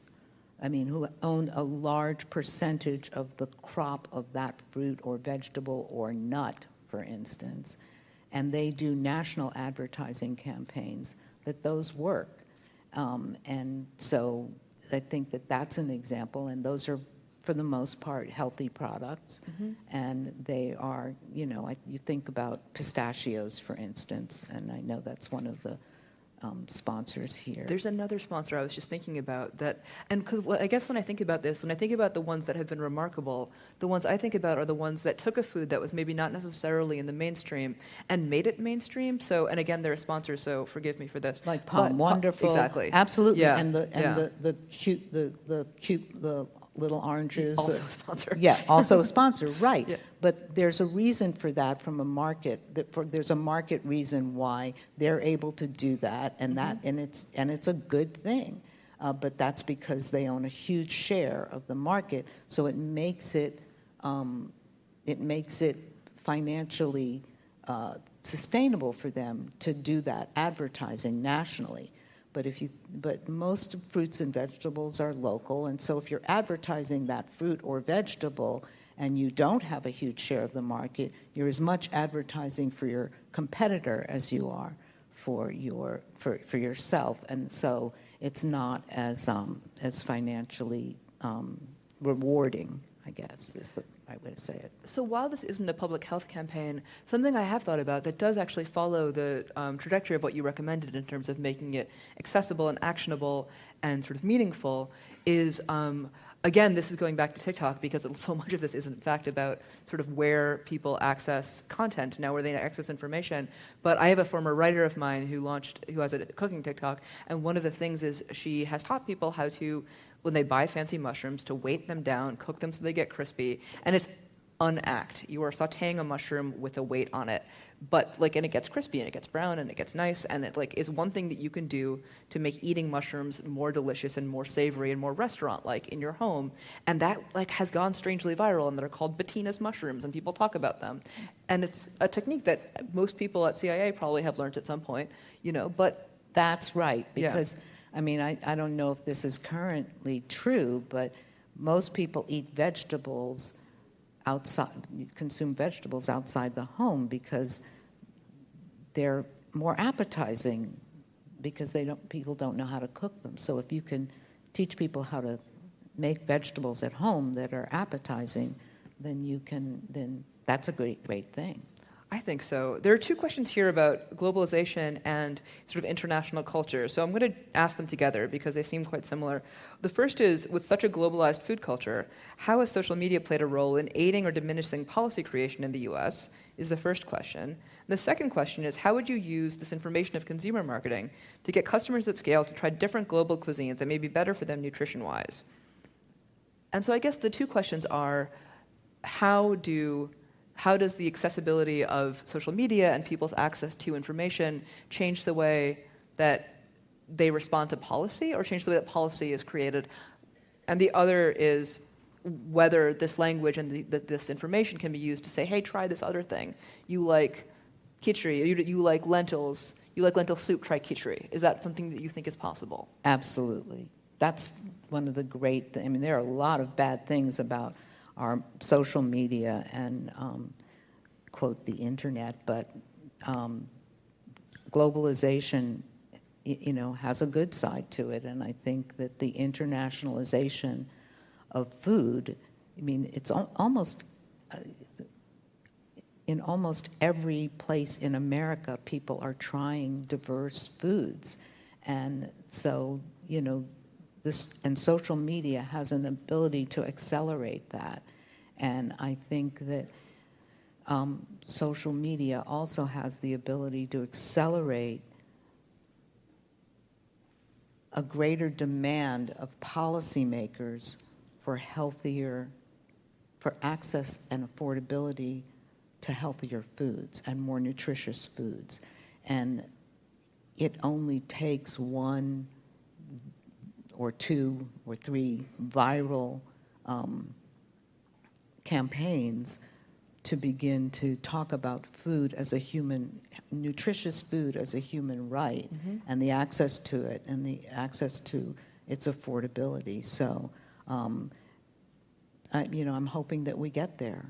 who own a large percentage of the crop of that fruit or vegetable or nut, for instance, and they do national advertising campaigns, that those work. And so I think that that's an example, and those are, for the most part, healthy products. Mm-hmm. And they are, you think about pistachios, for instance, and I know that's one of the sponsors here. There's another sponsor I was just thinking about that, and because I guess when I think about this, when I think about the ones that have been remarkable, the ones I think about are the ones that took a food that was maybe not necessarily in the mainstream and made it mainstream. So, and again, they're a sponsor, so forgive me for this. Like Palm Wonderful, exactly, absolutely, yeah. and the cute little oranges. Also a sponsor. Yeah, also a sponsor, right. Yeah. But there's a reason for that from a market. There's a market reason why they're able to do that, and it's a good thing. But that's because they own a huge share of the market, so it makes it financially sustainable for them to do that advertising nationally. But most fruits and vegetables are local, and so if you're advertising that fruit or vegetable and you don't have a huge share of the market, you're as much advertising for your competitor as you are for yourself, and so it's not as financially rewarding, I guess, is the right way to say it. So while this isn't a public health campaign, something I have thought about that does actually follow the trajectory of what you recommended in terms of making it accessible and actionable and sort of meaningful is, again, this is going back to TikTok because so much of this is in fact about sort of where people access content, now where they access information. But I have a former writer of mine who has a cooking TikTok, and one of the things is she has taught people how to, when they buy fancy mushrooms, to weight them down, cook them so they get crispy, and it's unact. You are sautéing a mushroom with a weight on it, but and it gets crispy and it gets brown and it gets nice, and it is one thing that you can do to make eating mushrooms more delicious and more savory and more restaurant-like in your home, and that has gone strangely viral, and they're called Bettina's mushrooms, and people talk about them, and it's a technique that most people at CIA probably have learned at some point, but that's right, because yeah. I don't know if this is currently true, but most people eat vegetables outside, consume vegetables outside the home because they're more appetizing because people don't know how to cook them. So if you can teach people how to make vegetables at home that are appetizing, then that's a great thing. I think so. There are two questions here about globalization and sort of international culture. So I'm going to ask them together because they seem quite similar. The first is, with such a globalized food culture, how has social media played a role in aiding or diminishing policy creation in the US, is the first question. And the second question is, how would you use this information of consumer marketing to get customers at scale to try different global cuisines that may be better for them nutrition-wise? And so I guess the two questions are, how does the accessibility of social media and people's access to information change the way that they respond to policy or change the way that policy is created? And the other is whether this language and this information can be used to say, hey, try this other thing. You like khichdi, you like lentils, you like lentil soup, try khichdi. Is that something that you think is possible? Absolutely. That's one of the great things. I mean, there are a lot of bad things about our social media and, quote, the internet, but globalization, has a good side to it. And I think that the internationalization of food, it's almost, in almost every place in America, people are trying diverse foods. And so, and social media has an ability to accelerate that. And I think that social media also has the ability to accelerate a greater demand of policymakers for access and affordability to healthier foods and more nutritious foods. And it only takes one or two or three viral campaigns to begin to talk about food as nutritious food as a human right, and the access to it and the access to its affordability. So, I'm hoping that we get there.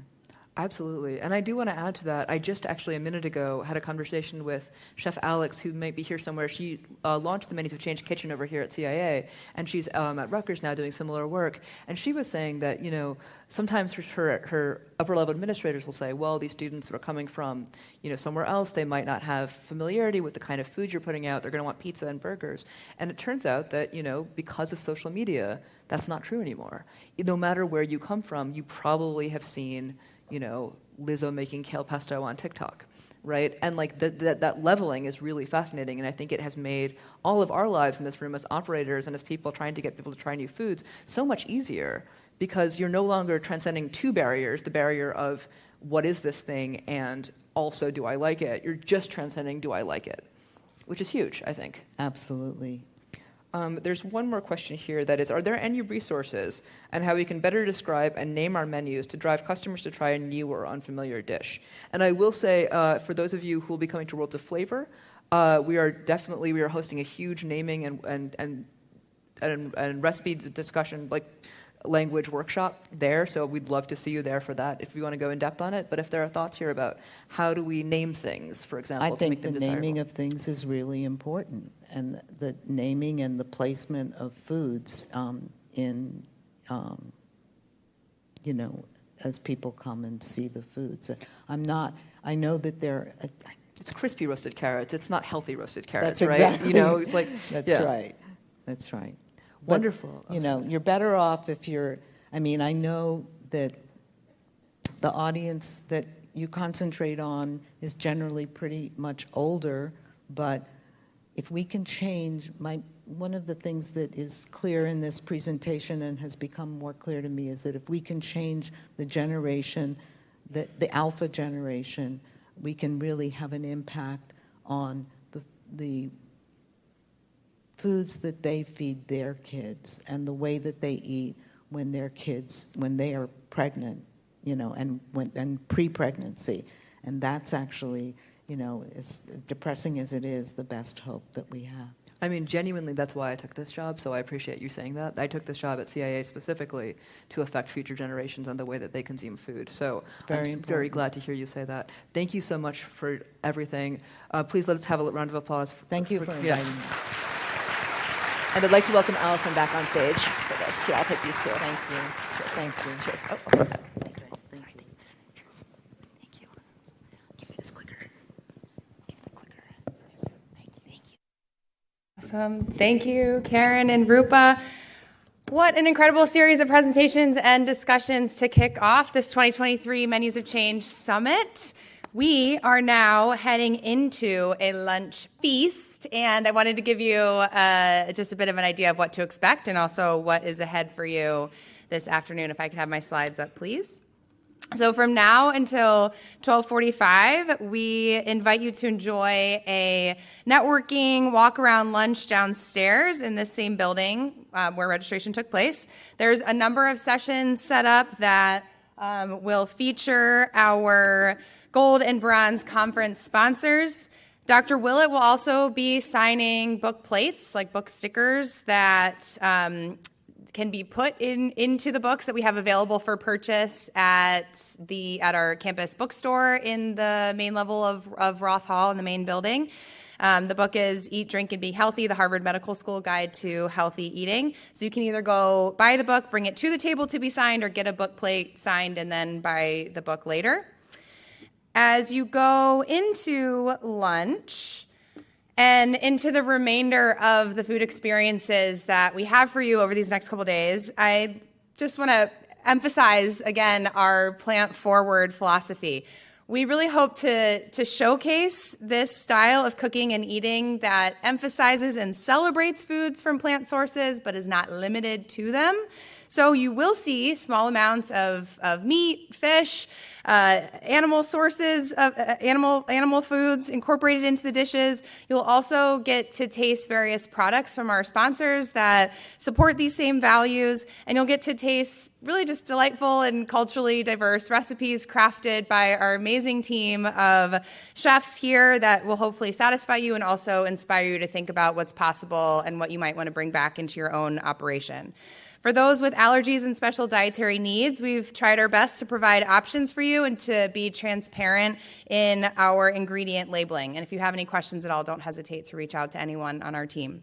Absolutely. And I do want to add to that, I just actually a minute ago had a conversation with Chef Alex, who might be here somewhere. She launched the Menus of Change kitchen over here at CIA, and she's at Rutgers now doing similar work. And she was saying that, sometimes her upper-level administrators will say, well, these students are coming from, somewhere else. They might not have familiarity with the kind of food you're putting out. They're going to want pizza and burgers. And it turns out that, because of social media, that's not true anymore. No matter where you come from, you probably have seen Lizzo making kale pesto on TikTok, right? And that leveling is really fascinating, and I think it has made all of our lives in this room as operators and as people trying to get people to try new foods so much easier, because you're no longer transcending two barriers, the barrier of what is this thing and also do I like it? You're just transcending do I like it, which is huge, I think. Absolutely. There's one more question here that is, are there any resources on how we can better describe and name our menus to drive customers to try a new or unfamiliar dish? And I will say, for those of you who will be coming to Worlds of Flavor, we are hosting a huge naming and recipe discussion, language workshop there, so we'd love to see you there for that if you want to go in depth on it. But if there are thoughts here about how do we name things, for example, I think to make them the naming of things is really important, and the naming and the placement of foods as people come and see the foods. I know that they're... It's crispy roasted carrots. It's not healthy roasted carrots, that's right? Exactly. It's like... That's right. That's right. Wonderful. But, you're better off if you're... I know that the audience that you concentrate on is generally pretty much older, but if we can change... One of the things that is clear in this presentation and has become more clear to me is that if we can change the generation, the alpha generation, we can really have an impact on the foods that they feed their kids and the way that they eat when they are pregnant, and pre-pregnancy. And that's actually, as depressing as it is, the best hope that we have. Genuinely, that's why I took this job, so I appreciate you saying that. I took this job at CIA specifically to affect future generations and the way that they consume food. So I'm very glad to hear you say that. Thank you so much for everything. Please let us have a round of applause. Thank you for inviting me. And I'd like to welcome Allison back on stage for this. Here, I'll take these two. Thank you. Cheers. Thank you. Cheers. Oh, Thank you. Thank you. I'll give you this clip. Awesome. Thank you, Karen and Rupa. What an incredible series of presentations and discussions to kick off this 2023 Menus of Change Summit. We are now heading into a lunch feast, and I wanted to give you just a bit of an idea of what to expect and also what is ahead for you this afternoon. If I could have my slides up, please. So from now until 12:45, we invite you to enjoy a networking walk-around lunch downstairs in this same building where registration took place. There's a number of sessions set up that will feature our Gold and Bronze Conference sponsors. Dr. Willett will also be signing book plates, like book stickers that can be put into the books that we have available for purchase at our campus bookstore in the main level of Roth Hall in the main building. The book is Eat, Drink, and Be Healthy, the Harvard Medical School Guide to Healthy Eating. So you can either go buy the book, bring it to the table to be signed, or get a book plate signed and then buy the book later. As you go into lunch and into the remainder of the food experiences that we have for you over these next couple days, I just want to emphasize again our plant-forward philosophy. We really hope to showcase this style of cooking and eating that emphasizes and celebrates foods from plant sources, but is not limited to them. So you will see small amounts of meat, fish, animal sources of animal foods incorporated into the dishes. You'll also get to taste various products from our sponsors that support these same values, and you'll get to taste really just delightful and culturally diverse recipes crafted by our amazing team of chefs here that will hopefully satisfy you and also inspire you to think about what's possible and what you might want to bring back into your own operation. For those with allergies and special dietary needs, we've tried our best to provide options for you and to be transparent in our ingredient labeling. And if you have any questions at all, don't hesitate to reach out to anyone on our team.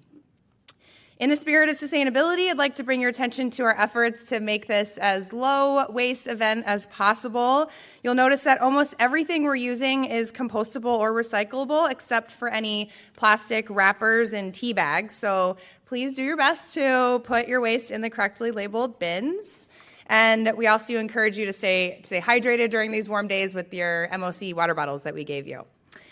In the spirit of sustainability, I'd like to bring your attention to our efforts to make this as low waste event as possible. You'll notice that almost everything we're using is compostable or recyclable, except for any plastic wrappers and tea bags. So please do your best to put your waste in the correctly labeled bins. And we also encourage you to stay hydrated during these warm days with your MOC water bottles that we gave you.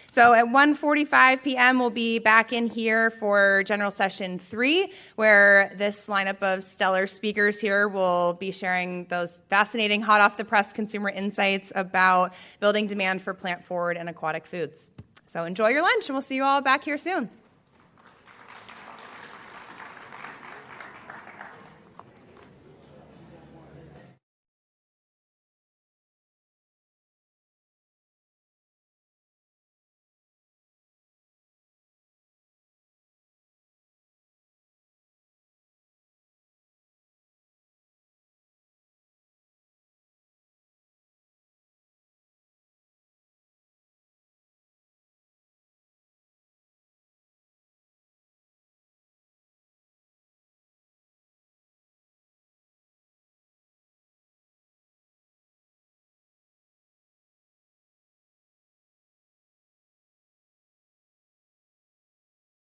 So at 1:45 p.m., we'll be back in here for General Session 3, where this lineup of stellar speakers here will be sharing those fascinating, hot-off-the-press consumer insights about building demand for plant-forward and aquatic foods. So enjoy your lunch, and we'll see you all back here soon.